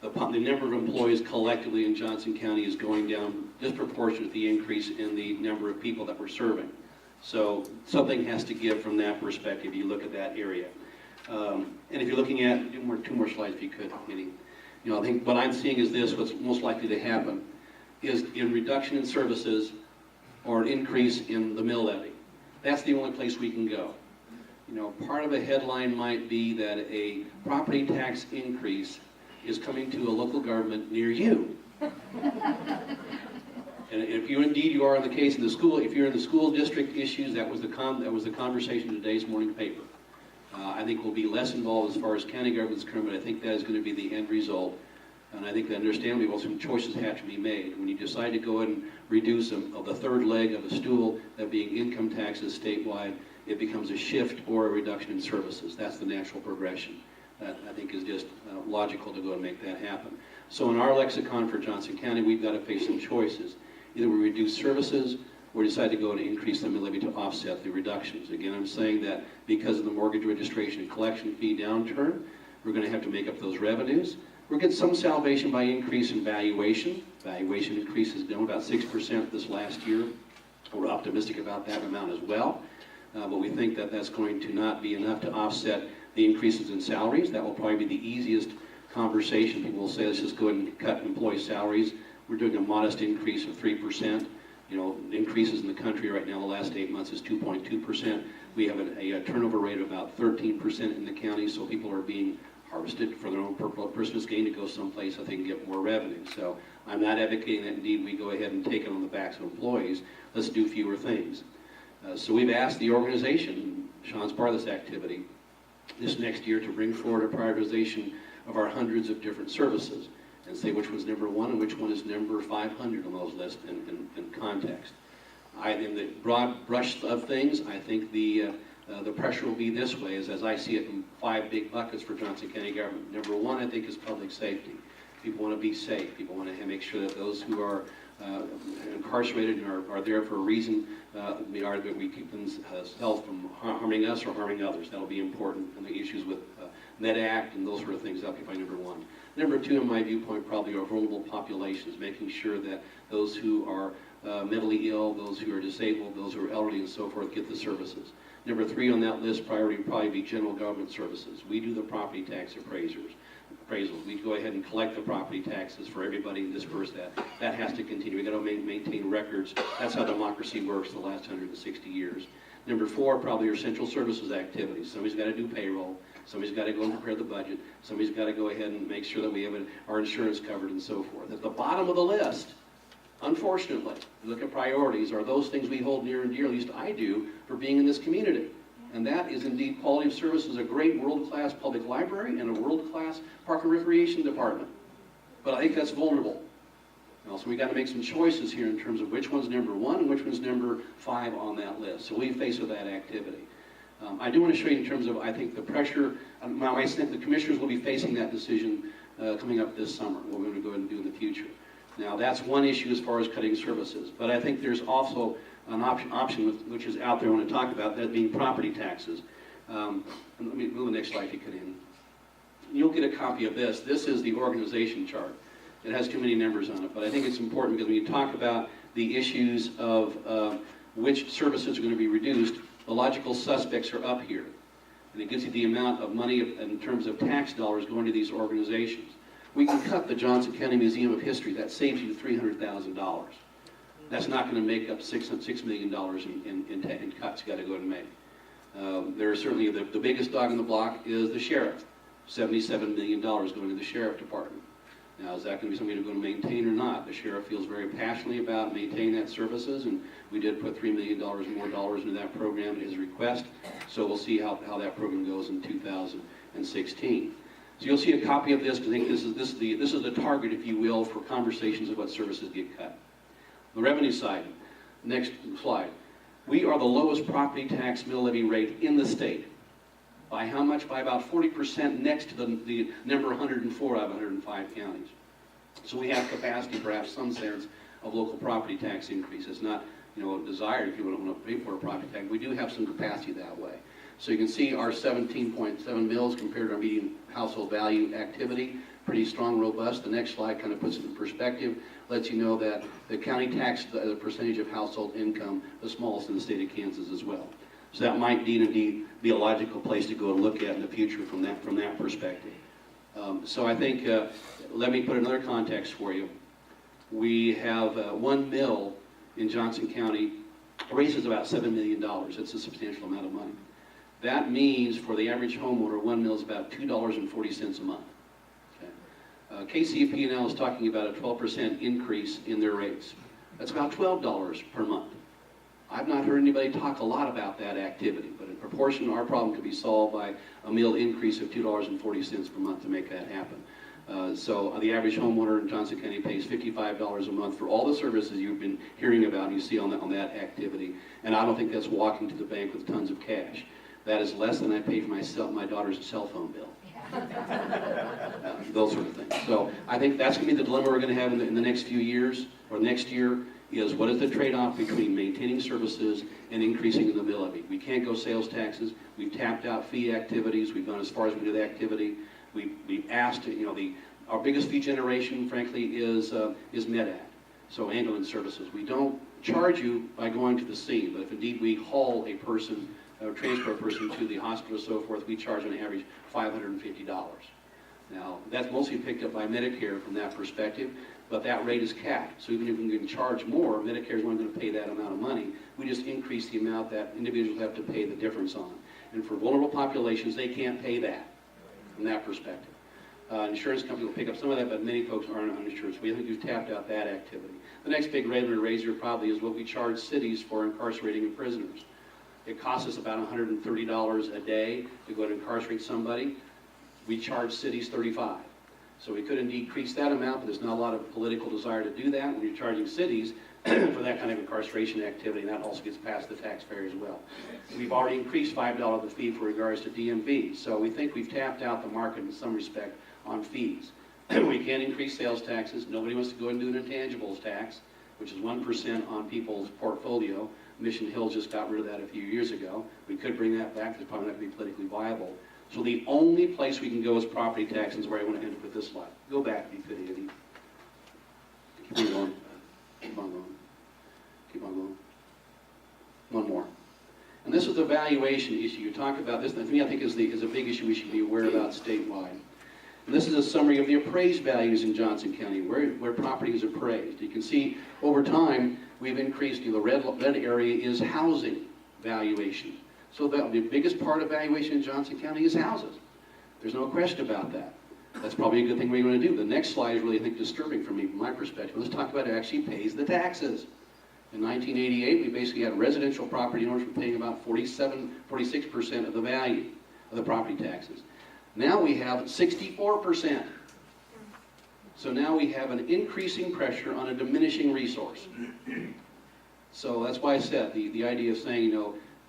C: The number of employees collectively in Johnson County is going down disproportionate to the increase in the number of people that we're serving. So something has to give from that perspective. You look at that area. And if you're looking at, two more slides if you could, Patti. You know, I think what I'm seeing is this, what's most likely to happen is in reduction in services or an increase in the mill levy. That's the only place we can go. You know, part of a headline might be that a property tax increase is coming to a local government near you. And if you indeed you are in the case in the school, if you're in the school district issues, that was the conversation in today's morning paper. I think we'll be less involved as far as county government is concerned, but I think that is going to be the end result. And I think that understandably, well, some choices have to be made. When you decide to go ahead and reduce of the third leg of the stool, that being income taxes statewide, it becomes a shift or a reduction in services. That's the natural progression. That I think is just logical to go and make that happen. So in our lexicon for Johnson County, we've got to face some choices. Either we reduce services or decide to go and increase the mill levy to offset the reductions. Again, I'm saying that because of the mortgage registration and collection fee downturn, we're going to have to make up those revenues. We'll get some salvation by increase in valuation. Valuation increase has been about 6% this last year. We're optimistic about that amount as well. But we think that that's going to not be enough to offset the increases in salaries. That will probably be the easiest conversation. People will say, let's just go ahead and cut employee salaries. We're doing a modest increase of 3%. You know, increases in the country right now, the last 8 months is 2.2%. We have a turnover rate of about 13% in the county, so people are being harvested for their own personal gain to go someplace so they can get more revenue. So I'm not advocating that indeed we go ahead and take it on the backs of employees. Let's do fewer things. So we've asked the organization, Sean's part of this activity, this next year to bring forward a prioritization of our hundreds of different services and say which one's number one and which one is number 500 on those lists in context. In the broad brush of things, I think the pressure will be this way, as I see it in 5 big buckets for Johnson County government. Number one, I think, is public safety. People want to be safe. People want to make sure that those who are incarcerated and are there for a reason, that we keep themselves from harming us or harming others. That'll be important. And the issues with NetAct and those sort of things, that'll be number one. Number two, in my viewpoint, probably are vulnerable populations, making sure that those who are mentally ill, those who are disabled, those who are elderly and so forth get the services. Number three on that list priority would probably be general government services. We do the property tax appraisals. We go ahead and collect the property taxes for everybody and disperse that. That has to continue. We've got to maintain records. That's how democracy works the last 160 years. Number four, probably are central services activities. Somebody's got to do payroll. Somebody's got to go and prepare the budget. Somebody's got to go ahead and make sure that we have our insurance covered and so forth. At the bottom of the list, unfortunately, look at priorities, are those things we hold near and dear, at least I do, for being in this community. And that is indeed quality of services, a great world-class public library and a world-class park and recreation department. But I think that's vulnerable. So we got to make some choices here in terms of which one's number one and which one's number 5 on that list. So we face with that activity. I do want to show you in terms of, I think, the pressure. I think the commissioners will be facing that decision coming up this summer, what we're going to go ahead and do in the future. Now, that's one issue as far as cutting services. But I think there's also an option which is out there I want to talk about, that being property taxes. And let me move the next slide if you could in. You'll get a copy of this. This is the organization chart. It has too many numbers on it, but I think it's important because when you talk about the issues of which services are going to be reduced, the logical suspects are up here. And it gives you the amount of money in terms of tax dollars going to these organizations. We can cut the Johnson County Museum of History. That saves you $300,000. That's not going to make up $6 million in cuts you got to go and make. There are certainly, the biggest dog in the block is the sheriff. $77 million going to the sheriff department. Now, is that going to be something we're going to maintain or not? The sheriff feels very passionately about maintaining that services, and we did put $3 million more dollars into that program at his request. So we'll see how that program goes in 2016. So you'll see a copy of this, because I think this is the target, if you will, for conversations of what services get cut. The revenue side, next slide. We are the lowest property tax mill levy rate in the state. By how much? By about 40% next to the number 104 out of 105 counties. So we have capacity, perhaps some sense, of local property tax increases. Not, desired if you want to pay for a property tax. We do have some capacity that way. So you can see our 17.7 mills compared to our median household value activity pretty strong, robust. The next slide kind of puts it in perspective, lets you know that the county tax, the percentage of household income, the smallest in the state of Kansas as well. So that might indeed be a logical place to go and look at in the future from that perspective. So I think, let me put another context for you. We have one mill in Johnson County raises about $7 million. It's a substantial amount of money. That means for the average homeowner, one mill is about $2.40 a month. Okay. KCP&L is talking about a 12% increase in their rates. That's about $12 per month. I've not heard anybody talk a lot about that activity, but in proportion, our problem could be solved by a mill increase of $2.40 per month to make that happen. So the average homeowner in Johnson County pays $55 a month for all the services you've been hearing about and you see on that activity. And I don't think that's walking to the bank with tons of cash. That is less than I pay for my daughter's cell phone bill. Those sort of things. So I think that's going to be the dilemma we're going to have in the next few years, or next year, is what is the trade-off between maintaining services and increasing the mill levy. We can't go sales taxes. We've tapped out fee activities. We've gone as far as we do the activity. We've asked, our biggest fee generation, frankly, is MedAd, so ambulance services. We don't charge you by going to the scene, but if indeed we haul a person, or transfer a person to the hospital or so forth, we charge on average $550. Now, that's mostly picked up by Medicare from that perspective, but that rate is capped. So even if we can charge more, Medicare is not going to pay that amount of money. We just increase the amount that individuals have to pay the difference on. And for vulnerable populations, they can't pay that from that perspective. Insurance companies will pick up some of that, but many folks aren't uninsured. So we think we've tapped out that activity. The next big revenue raiser probably is what we charge cities for incarcerating prisoners. It costs us about $130 a day to go to incarcerate somebody. We charge cities $35. So we could indeed increase that amount, but there's not a lot of political desire to do that when you're charging cities for that kind of incarceration activity, and that also gets past the taxpayer as well. We've already increased $5 the fee for regards to DMV, so we think we've tapped out the market in some respect on fees. We can increase sales taxes. Nobody wants to go and do an intangibles tax, which is 1% on people's portfolio. Mission Hill just got rid of that a few years ago. We could bring that back. It's probably not going to be politically viable. So the only place we can go is property taxes, where I want to end up with this slide. Go back, if you could, Andy. Keep on going. Keep on going. Keep on going. One more. And this is the valuation issue. You talk about this, and to me, I think is a big issue we should be aware about statewide. And this is a summary of the appraised values in Johnson County, where property is appraised. You can see over time, we've increased, the red area is housing valuation. So the biggest part of valuation in Johnson County is houses. There's no question about that. That's probably a good thing we're going to do. The next slide is really, I think, disturbing for me from my perspective. Let's talk about who actually pays the taxes. In 1988, we basically had residential property owners were paying about 46% of the value of the property taxes. Now we have 64%. So now we have an increasing pressure on a diminishing resource. So that's why I said the idea of saying,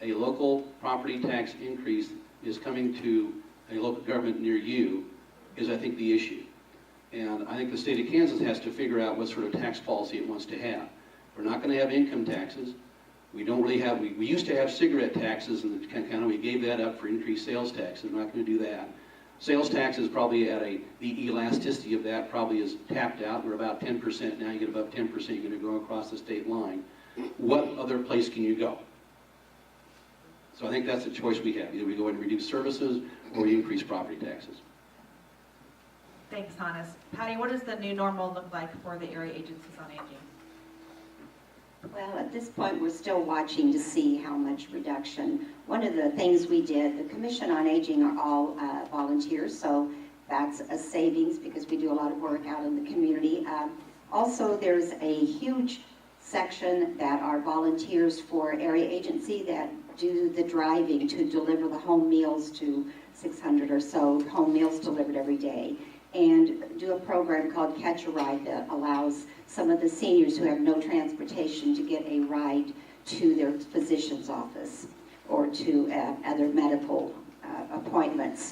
C: a local property tax increase is coming to a local government near you is, I think, the issue. And I think the state of Kansas has to figure out what sort of tax policy it wants to have. We're not going to have income taxes. We don't really have, we used to have cigarette taxes in the county. We gave that up for increased sales taxes. We're not going to do that. Sales taxes probably the elasticity of that probably is tapped out. We're about 10% now. You get above 10%, you're going to go across the state line. What other place can you go? So I think that's the choice we have. Either we go and reduce services or we increase property taxes.
F: Thanks, Hannes. Patti, what does the new normal look like for the area agencies on aging?
E: Well, at this point, we're still watching to see how much reduction. One of the things we did, the Commission on Aging are all volunteers, so that's a savings because we do a lot of work out in the community. Also, there's a huge section that are volunteers for area agency that do the driving to deliver the home meals to 600 or so home meals delivered every day, and do a program called Catch a Ride that allows some of the seniors who have no transportation to get a ride to their physician's office or to other medical appointments.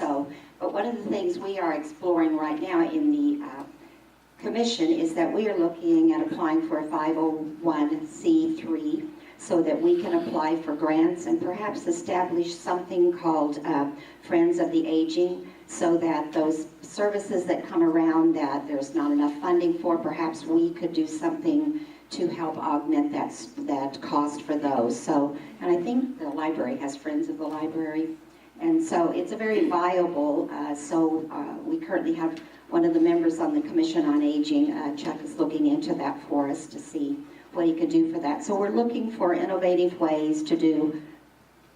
E: But one of the things we are exploring right now in the Commission is that we are looking at applying for a 501c3 so that we can apply for grants and perhaps establish something called Friends of the Aging so that those services that come around that there's not enough funding for, perhaps we could do something to help augment that cost for those. So, and I think the library has Friends of the Library, and so it's a very viable, we currently have one of the members on the Commission on Aging, Chuck, is looking into that for us to see what he could do for that. So we're looking for innovative ways to do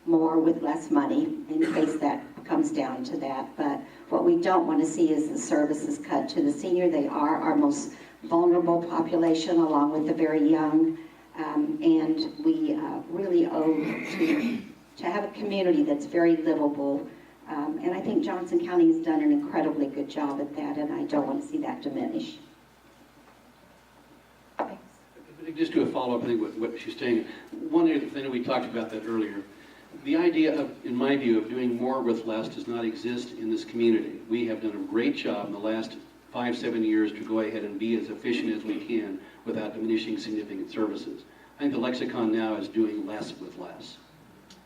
E: more with less money in case that comes down to that. But what we don't want to see is the services cut to the senior. They are our most vulnerable population along with the very young, and we really owe to have a community that's very livable, and I think Johnson County has done an incredibly good job at that, and I don't want to see that diminish.
F: Thanks.
C: Just to a follow-up, I think what she's saying. One other thing that we talked about that earlier, the idea of, in my view, of doing more with less does not exist in this community. We have done a great job in the last 5-7 years to go ahead and be as efficient as we can without diminishing significant services. I think the lexicon now is doing less with less.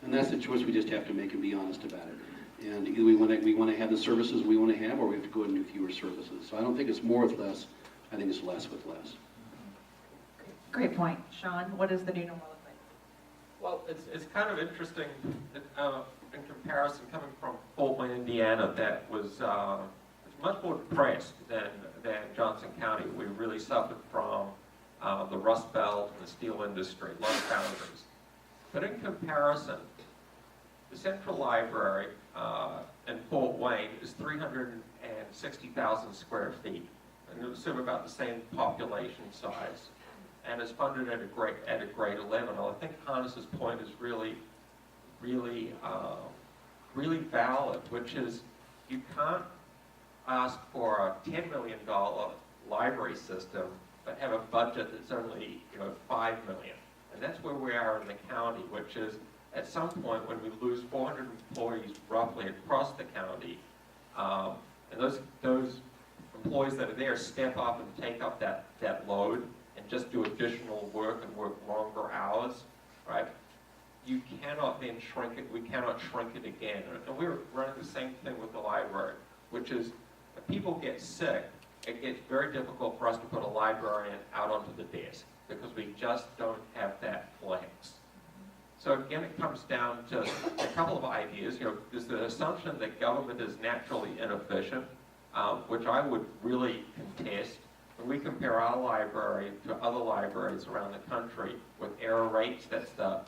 C: And that's the choice we just have to make and be honest about it. And either we want to have the services we want to have, or we have to go and do fewer services. So I don't think it's more with less, I think it's less with less.
F: Great point. Sean, what does the new normal look like?
B: Well, it's kind of interesting in comparison, coming from Fort Wayne, Indiana, that was much more depressed than Johnson County. We really suffered from the Rust Belt and the steel industry, a lot of foundries. But in comparison, the Central Library in Fort Wayne is 360,000 square feet, and it will serve about the same population size, and is funded at a grade 11. I think Hannes's point is really valid, which is you can't ask for a $10 million library system, but have a budget that's only $5 million. And that's where we are in the county, which is at some point when we lose 400 employees roughly across the county, and those employees that are there step up and take up that load and just do additional work and work longer hours, right? You cannot then shrink it. We cannot shrink it again. And we're running the same thing with the library, which is if people get sick, it gets very difficult for us to put a librarian out onto the desk because we just don't have that flex. So again, it comes down to a couple of ideas. There's the assumption that government is naturally inefficient, which I would really contest. When we compare our library to other libraries around the country with error rates, that's the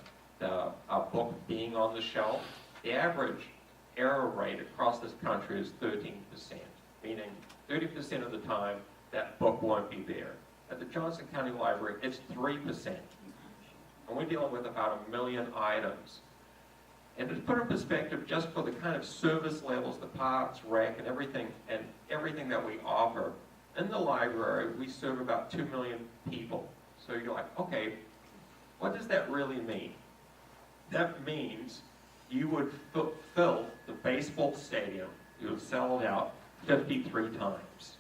B: book being on the shelf, the average error rate across this country is 13%, meaning 30% of the time that book won't be there. At the Johnson County Library, it's 3%. And we're dealing with about 1 million items. And to put in perspective, just for the kind of service levels, the parks, rec, and everything that we offer, in the library, we serve about 2 million people. So you're like, okay, what does that really mean? That means you would fill the baseball stadium, you would sell it out 53 times.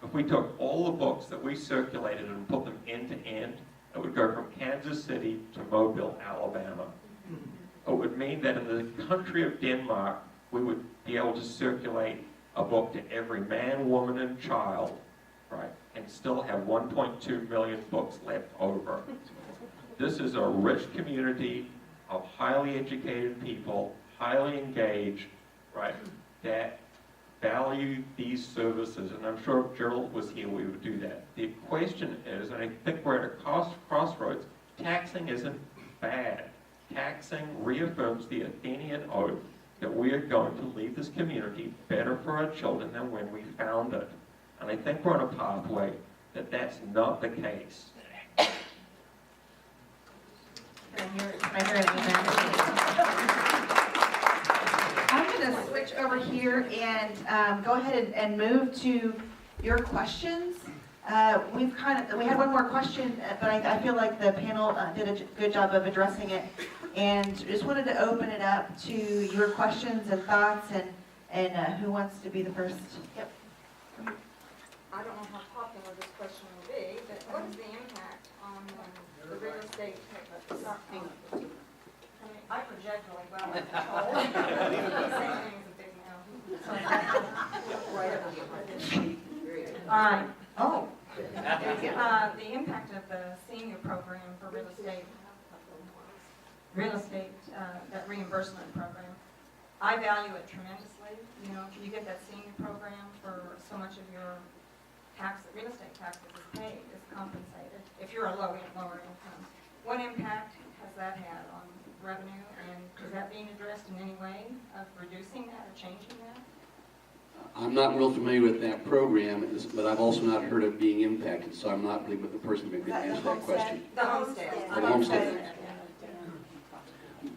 B: If we took all the books that we circulated and put them end to end, it would go from Kansas City to Mobile, Alabama. It would mean that in the country of Denmark, we would be able to circulate a book to every man, woman, and child, right, and still have 1.2 million books left over. This is a rich community of highly educated people, highly engaged, right, that value these services. And I'm sure if Gerald was here, we would do that. The question is, and I think we're at a crossroads, taxing isn't bad. Taxing reaffirms the Athenian oath that we are going to leave this community better for our children than when we found it. And I think we're on a pathway that that's not the case.
F: Can I hear an amen? I'm going to switch over here and go ahead and move to your questions. We had one more question, but I feel like the panel did a good job of addressing it, and just wanted to open it up to your questions and thoughts, and who wants to be the first? Yep.
G: I don't know how popular this question will be, but what is the impact on the real estate stock market? I mean, I project really well, I'm told. Same thing as a big no. All right.
F: Oh.
G: The impact of the senior program for real estate, that reimbursement program, I value it tremendously. You know, you get that senior program for so much of your real estate taxes is paid, is compensated, if you're a lower income. What impact has that had on revenue, and is that being addressed in any way of reducing that or changing that?
C: I'm not real familiar with that program, but I've also not heard of being impacted, so I'm not really the person who can answer that question.
G: The homestead.
C: The homestead.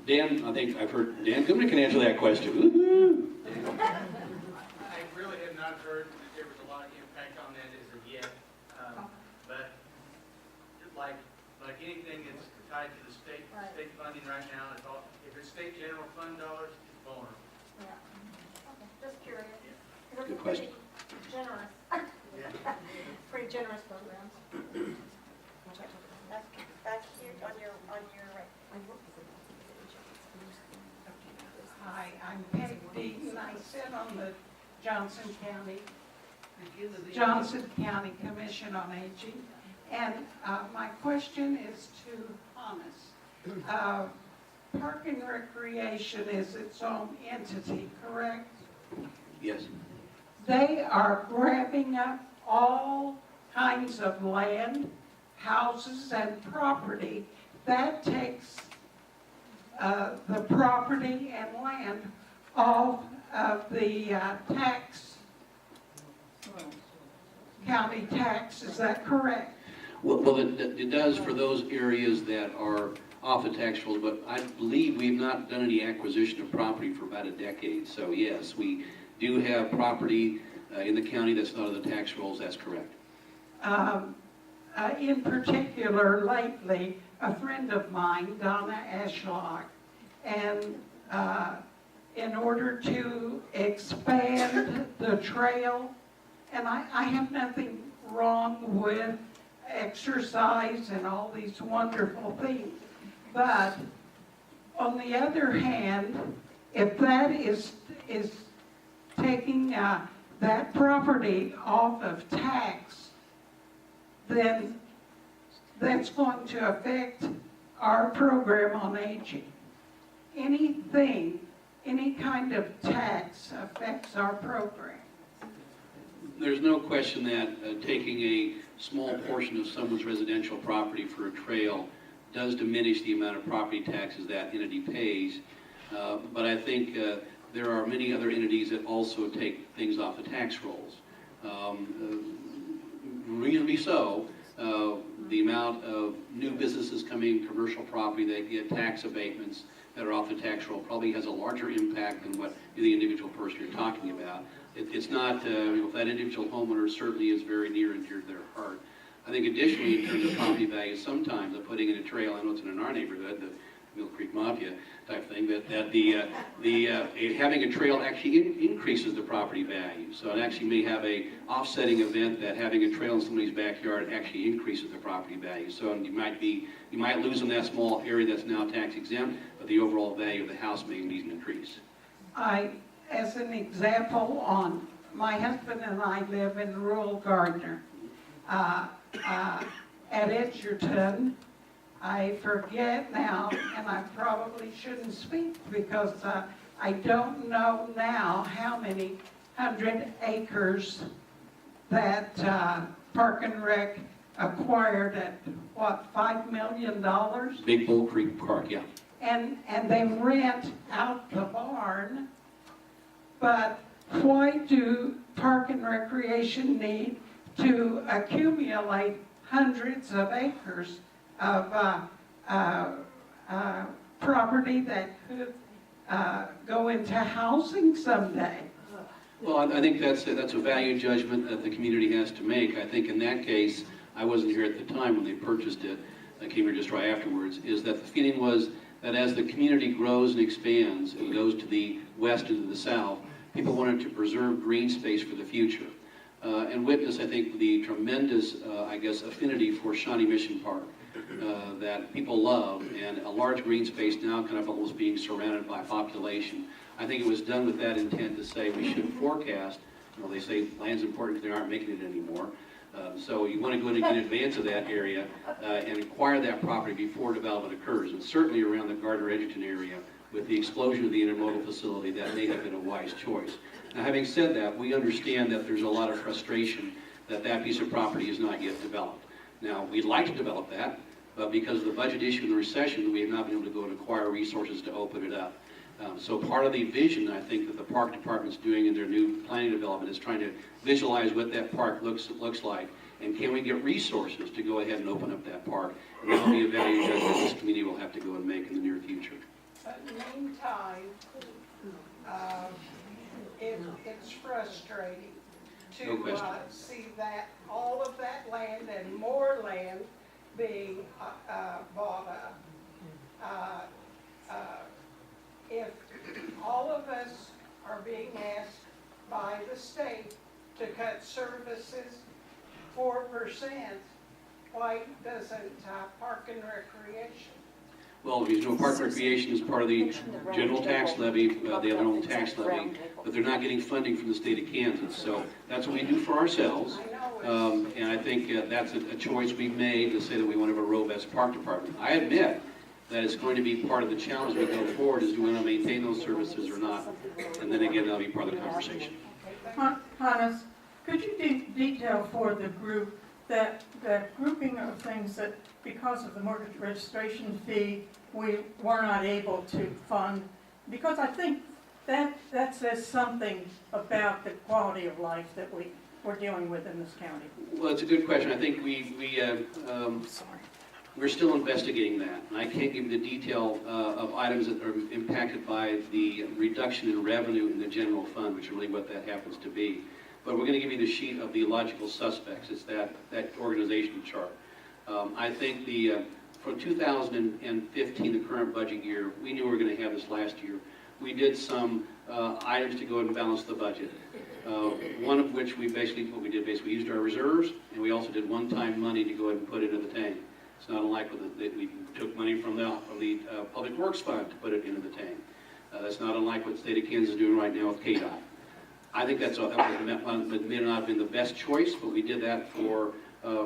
C: Dan, I think I've heard, Dan Goodman can answer that question. Woo-hoo.
H: I really have not heard that there was a lot of impact on that as of yet. But like anything that's tied to the state funding right now, if it's state general fund dollars, it's vulnerable.
G: Yeah. Okay, just curious.
C: Good question.
G: Pretty generous. Pretty generous programs.
F: Back here on your right.
I: Hi, I'm Peg Deaton. I sit on the Johnson County Commission on Aging. And my question is to Thomas. Park and Recreation is its own entity, correct?
C: Yes.
I: They are grabbing up all kinds of land, houses, and property. That takes the property and land off of the county tax. Is that correct?
C: Well, it does for those areas that are off the tax rolls, but I believe we've not done any acquisition of property for about a decade. So yes, we do have property in the county that's not on the tax rolls. That's correct.
I: In particular, lately, a friend of mine, Donna Ashlock, and in order to expand the trail, and I have nothing wrong with exercise and all these wonderful things, but on the other hand, if that is taking that property off of tax, then that's going to affect our program on aging. Any kind of tax affects our program.
C: There's no question that taking a small portion of someone's residential property for a trail does diminish the amount of property taxes that entity pays. But I think there are many other entities that also take things off the tax rolls. Reasonably so. The amount of new businesses coming, commercial property that get tax abatements that are off the tax roll probably has a larger impact than what the individual person you're talking about. It's not, if that individual homeowner certainly is very near and dear to their heart. I think additionally, in terms of property value, sometimes putting in a trail, I know it's in our neighborhood, the Mill Creek Mafia type thing, that having a trail actually increases the property value. So it actually may have a offsetting event that having a trail in somebody's backyard actually increases the property value. So you might lose in that small area that's now tax exempt, but the overall value of the house may increase.
I: As an example, my husband and I live in rural Gardner. At Edgerton, I forget now, and I probably shouldn't speak because I don't know now how many 100 acres that Park and Rec acquired at, what, $5 million?
C: Big Bull Creek Park, yeah.
I: And they rent out the barn, but why do Park and Recreation need to accumulate hundreds of acres of property that could go into housing someday?
C: Well, I think that's a value judgment that the community has to make. I think in that case, I wasn't here at the time when they purchased it, I came here just right afterwards, is that the feeling was that as the community grows and expands and goes to the west and to the south, people wanted to preserve green space for the future. And witness, I think, the tremendous, affinity for Shawnee Mission Park that people love, and a large green space now kind of almost being surrounded by population. I think it was done with that intent to say we should forecast. They say land's important because they aren't making it anymore. So you want to go in and get in advance of that area and acquire that property before development occurs. And certainly around the Gardner-Edgerton area, with the explosion of the intermodal facility, that may have been a wise choice. Now, having said that, we understand that there's a lot of frustration that that piece of property is not yet developed. Now, we'd like to develop that, but because of the budget issue and the recession, we have not been able to go and acquire resources to open it up. So part of the vision, I think, that the park department's doing in their new planning development is trying to visualize what that park looks like, and can we get resources to go ahead and open up that park? And that'll be a value judgment this community will have to go and make in the near future.
I: In the meantime, it's frustrating
C: No
I: to
C: question.
I: see that all of that land and more land being bought up. If all of us are being asked by the state to cut services 4%, why doesn't Park and Recreation?
C: Well, you know, park recreation is part of the general tax levy, they have their own tax levy, but they're not getting funding from the state of Kansas. So that's what we do for ourselves. And I think that's a choice we've made to say that we want to have a robust park department. I admit that it's going to be part of the challenge we go forward is do we want to maintain those services or not? And then again, that'll be part of the conversation.
J: Hannes, could you detail for the group that grouping of things that because of the mortgage registration fee, we were not able to fund? Because I think that says something about the quality of life that we're dealing with in this county.
C: Well, it's a good question. I think we're still investigating that. And I can't give you the detail of items that are impacted by the reduction in revenue in the general fund, which is really what that happens to be. But we're going to give you the sheet of the logical suspects. It's that organization chart. I think for 2015, the current budget year, we knew we were going to have this last year. We did some items to go ahead and balance the budget. One of which we used our reserves, and we also did one-time money to go ahead and put into the tank. It's not unlike that we took money from the Public Works Fund to put it into the tank. That's not unlike what the state of Kansas is doing right now with KDOT. I think that may not have been the best choice, but we did that for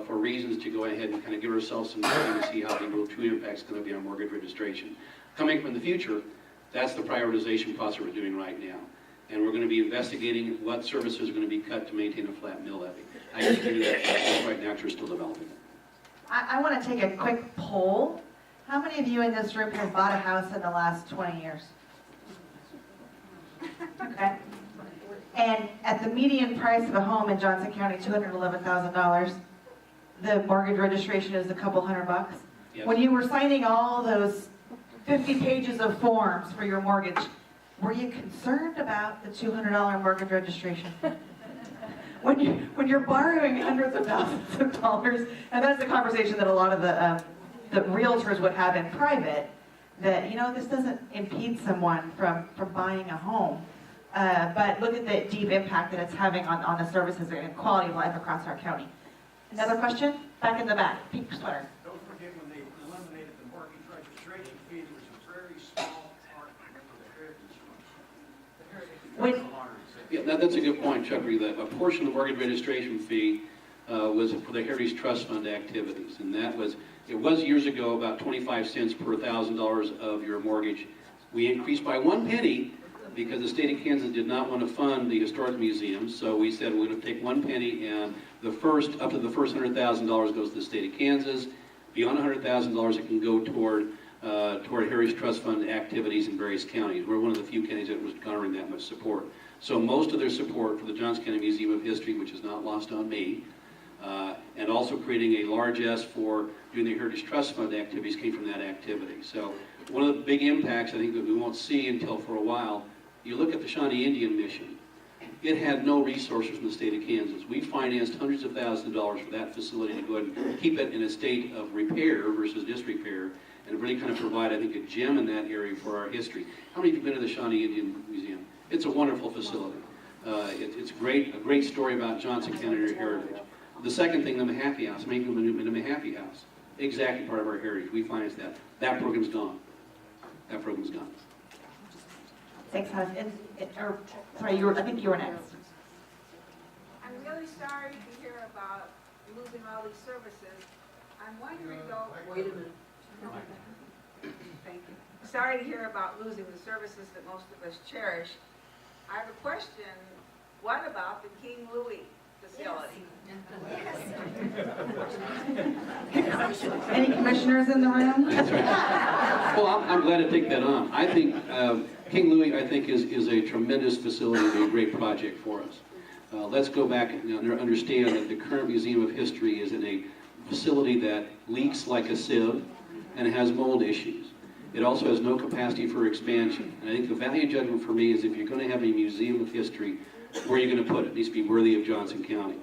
C: reasons to go ahead and kind of give ourselves some time to see how the real true impact is going to be on mortgage registration. Coming from the future, that's the prioritization process we're doing right now. And we're going to be investigating what services are going to be cut to maintain a flat mill levy. I can give you that right now because we're still developing it.
F: I want to take a quick poll. How many of you in this room have bought a house in the last 20 years? Okay. And at the median price of a home in Johnson County, $211,000, the mortgage registration is a couple $100.
C: Yes.
F: When you were signing all those 50 pages of forms for your mortgage, were you concerned about the $200 mortgage registration? When you're borrowing hundreds of thousands of dollars, and that's the conversation that a lot of the realtors would have in private, that, you know, this doesn't impede someone from buying a home. But look at the deep impact that it's having on the services and quality of life across our county. Another question? Back in the back, pink sweater.
K: Don't forget when they eliminated the mortgage registration fee, there was a very small part of the heritage fund.
C: Yeah, that's a good point, Chuck. That a portion of the mortgage registration fee was for the Heritage Trust Fund activities, and it was years ago about 25 cents per $1,000 of your mortgage. We increased by 1 penny because the state of Kansas did not want to fund the historic museum, so we said we're going to take 1 penny, and up to the first $100,000 goes to the state of Kansas. Beyond $100,000, it can go toward Heritage Trust Fund activities in various counties. We're one of the few counties that was garnering that much support. So most of their support for the Johnson County Museum of History, which is not lost on me, and also creating a large S for doing the Heritage Trust Fund activities came from that activity. So one of the big impacts I think that we won't see until for a while, you look at the Shawnee Indian Mission. It had no resources from the state of Kansas. We financed hundreds of thousands of dollars for that facility to go ahead and keep it in a state of repair versus disrepair, and really kind of provide, I think, a gem in that area for our history. How many of you have been to the Shawnee Indian Museum? It's a wonderful facility. It's a great story about Johnson County heritage. The second thing, the Mahaffey House. Many people have been to the Mahaffey House. Exactly part of our heritage. We finance that. That program's gone. That program's gone.
F: Thanks, Hannes. Sorry, I think you were next.
L: I'm really sorry to hear about losing all these services. I'm wondering though. Wait a minute. Thank you. Sorry to hear about losing the services that most of us cherish. I have a question. What about the King Louis facility?
A: Any commissioners in the room?
C: That's right. Well, I'm glad to take that on. I think King Louis, I think, is a tremendous facility and a great project for us. Let's go back and understand that the current Museum of History is in a facility that leaks like a sieve and has mold issues. It also has no capacity for expansion. And I think the value judgment for me is if you're going to have a Museum of History, where are you going to put it? It needs to be worthy of Johnson County.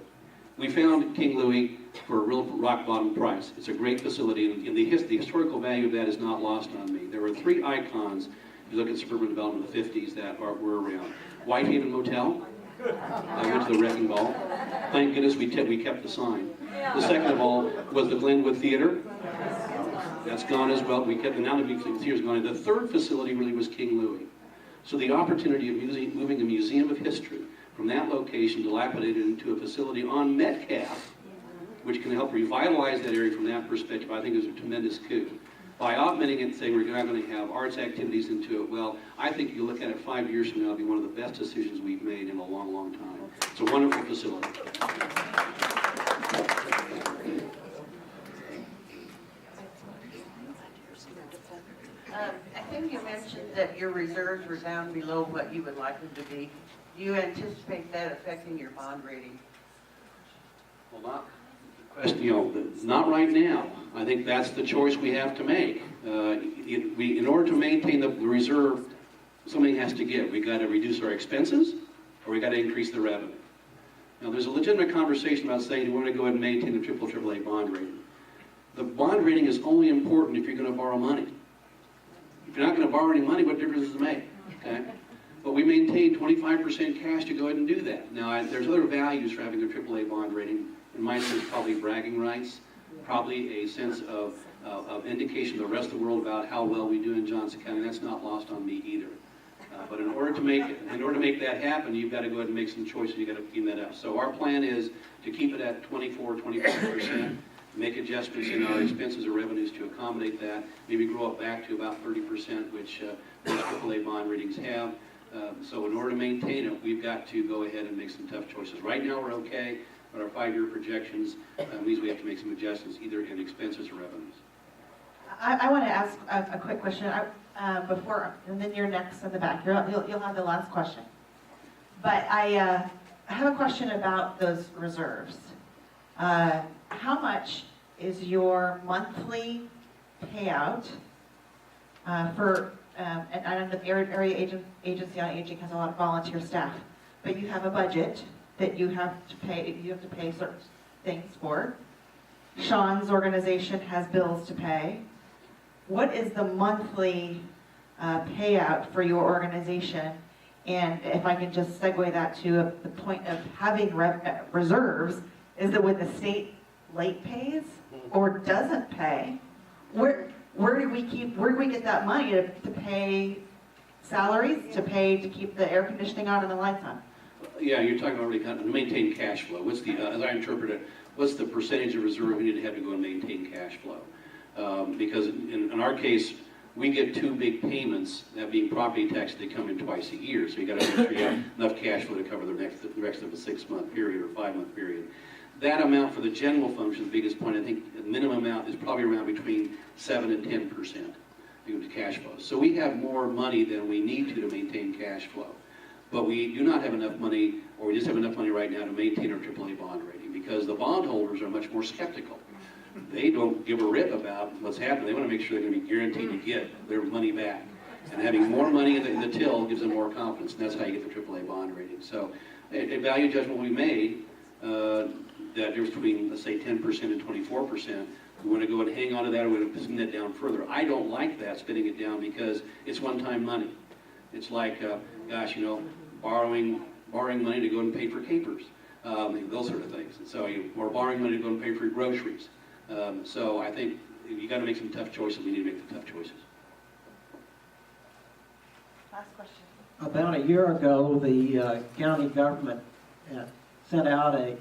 C: We found King Louis for a real rock bottom price. It's a great facility, and the historical value of that is not lost on me. There were 3 icons, if you look at suburban development of the 50s, that were around. Whitehaven Motel, I went to the Wrecking Ball. Thank goodness we kept the sign. The second of all was the Glenwood Theater. That's gone as well. We kept the now the theater's gone. The third facility really was King Louis. So the opportunity of moving a Museum of History from that location, dilapidated, into a facility on Metcalf, which can help revitalize that area from that perspective, I think is a tremendous coup. By augmenting it and saying we're not going to have arts activities into it, well, I think you look at it 5 years from now, it'll be one of the best decisions we've made in a long, long time. It's a wonderful facility.
D: I think you mentioned that your reserves were down below what you would like them to be. Do you anticipate that affecting your bond rating?
C: Well, not right now. I think that's the choice we have to make. In order to maintain the reserve, something has to give. We've got to reduce our expenses, or we've got to increase the revenue. Now, there's a legitimate conversation about saying you want to go ahead and maintain the AAA bond rating. The bond rating is only important if you're going to borrow money. If you're not going to borrow any money, what difference does it make? Okay? But we maintain 25% cash to go ahead and do that. Now, there's other values for having a AAA bond rating. In my sense, probably bragging rights, probably a sense of indication to the rest of the world about how well we do in Johnson County. That's not lost on me either. But in order to make that happen, you've got to go ahead and make some choices. You've got to clean that up. So our plan is to keep it at 25%, make adjustments in our expenses or revenues to accommodate that, maybe grow it back to about 30%, which most AAA bond ratings have. So in order to maintain it, we've got to go ahead and make some tough choices. Right now we're okay, but our 5-year projections means we have to make some adjustments either in expenses or revenues.
F: I want to ask a quick question before, and then you're next in the back. You'll have the last question. But I have a question about those reserves. How much is your monthly payout for, and I know the area agency on aging has a lot of volunteer staff, but you have a budget that you have to pay certain things for. Sean's organization has bills to pay. What is the monthly payout for your organization? And if I can just segue that to the point of having reserves, is that when the state late pays or doesn't pay, where do we get that money to pay salaries, to keep the air conditioning on and the lights on?
C: Yeah, you're talking about really kind of maintain cash flow. What's the, as I interpret it, what's the percentage of reserve we need to have to go and maintain cash flow? Because in our case, we get 2 big payments, that being property tax, they come in twice a year. So you got to make sure you have enough cash flow to cover the rest of a 6-month period or 5-month period. That amount for the general function, the biggest point, I think the minimum amount is probably around between 7 and 10% of cash flow. So we have more money than we need to maintain cash flow. But we do not have enough money, or we just have enough money right now to maintain our AAA bond rating, because the bondholders are much more skeptical. They don't give a rip about what's happening. They want to make sure they're going to be guaranteed to get their money back. And having more money in the till gives them more confidence, and that's how you get the AAA bond rating. So a value judgment will be made, that difference between, let's say, 10% and 24%. We want to go and hang on to that, or we want to spin that down further. I don't like that, spinning it down, because it's one-time money. It's like, gosh, you know, borrowing money to go and pay for capers, those sort of things. And so or borrowing money to go and pay for your groceries. So I think you got to make some tough choices. We need to make the tough choices.
F: Last question.
M: About a year ago, the county government sent out a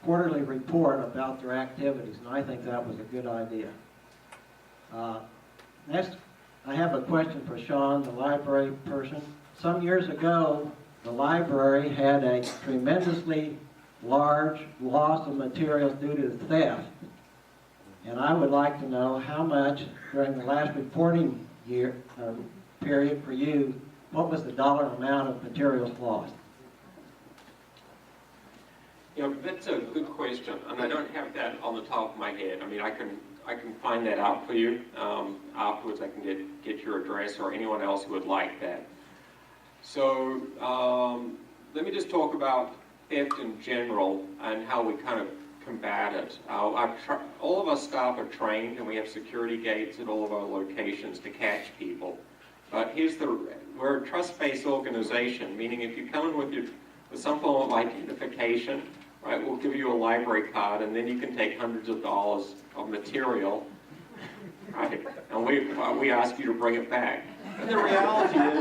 M: quarterly report about their activities, and I think that was a good idea. Next, I have a question for Sean, the library person. Some years ago, the library had a tremendously large loss of materials due to theft. And I would like to know how much during the last reporting year period for you, what was the dollar amount of materials lost?
B: Yeah, that's a good question, and I don't have that on the top of my head. I mean, I can find that out for you. Afterwards, I can get your address or anyone else who would like that. So let me just talk about theft in general and how we kind of combat it. All of our staff are trained, and we have security gates at all of our locations to catch people. But we're a trust-based organization, meaning if you come in with some form of identification, right, we'll give you a library card, and then you can take hundreds of dollars of material, right? And we ask you to bring it back. And the reality is,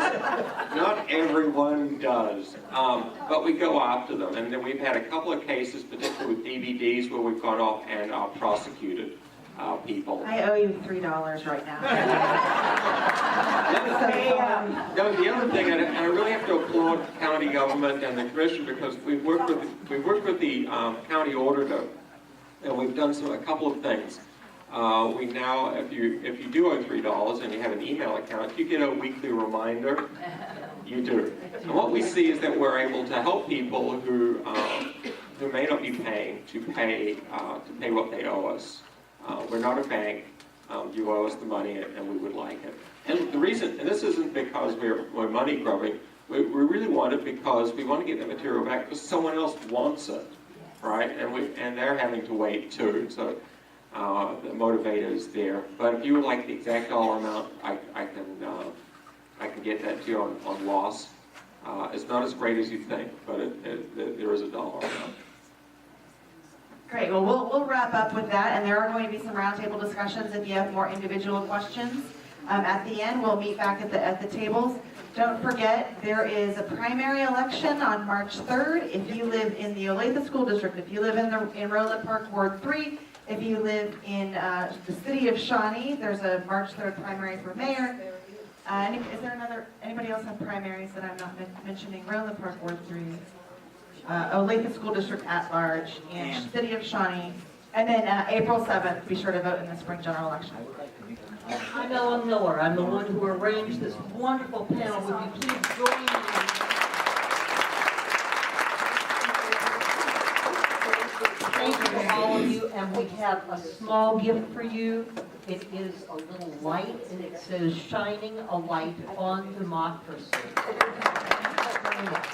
B: not everyone does, but we go after them. And then we've had a couple of cases, particularly with DVDs, where we've gone off and prosecuted people.
F: I owe you $3 right now.
B: The other thing, and I really have to applaud county government and the commission, because we've worked with the county auditor, and we've done a couple of things. We now, if you do owe $3 and you have an email account, you get a weekly reminder. You do. And what we see is that we're able to help people who may not be paying to pay what they owe us. We're not a bank. You owe us the money, and we would like it. And the reason, and this isn't because we're money grubbing, we really want it because we want to get the material back because someone else wants it, right? And they're having to wait too. So the motivator is there. But if you would like the exact dollar amount, I can get that to you on loss. It's not as great as you think, but there is a dollar amount.
F: Great, well, we'll wrap up with that, and there are going to be some roundtable discussions if you have more individual questions. At the end, we'll meet back at the tables. Don't forget, there is a primary election on March 3rd. If you live in the Olathe School District, if you live in Roland Park Ward 3, if you live in the city of Shawnee, there's a March 3rd primary for mayor. Is there anybody else have primaries that I'm not mentioning? Roland Park Ward 3. Olathe School District at large, and City of Shawnee. And then April 7th, be sure to vote in the spring general election.
N: I'm Ellen Miller. I'm the one who arranged this wonderful panel. Would you please join me? Thank you to all of you, and we have a small gift for you. It is a little light, and it says, "Shining a Light on Democracy." Thank you very much.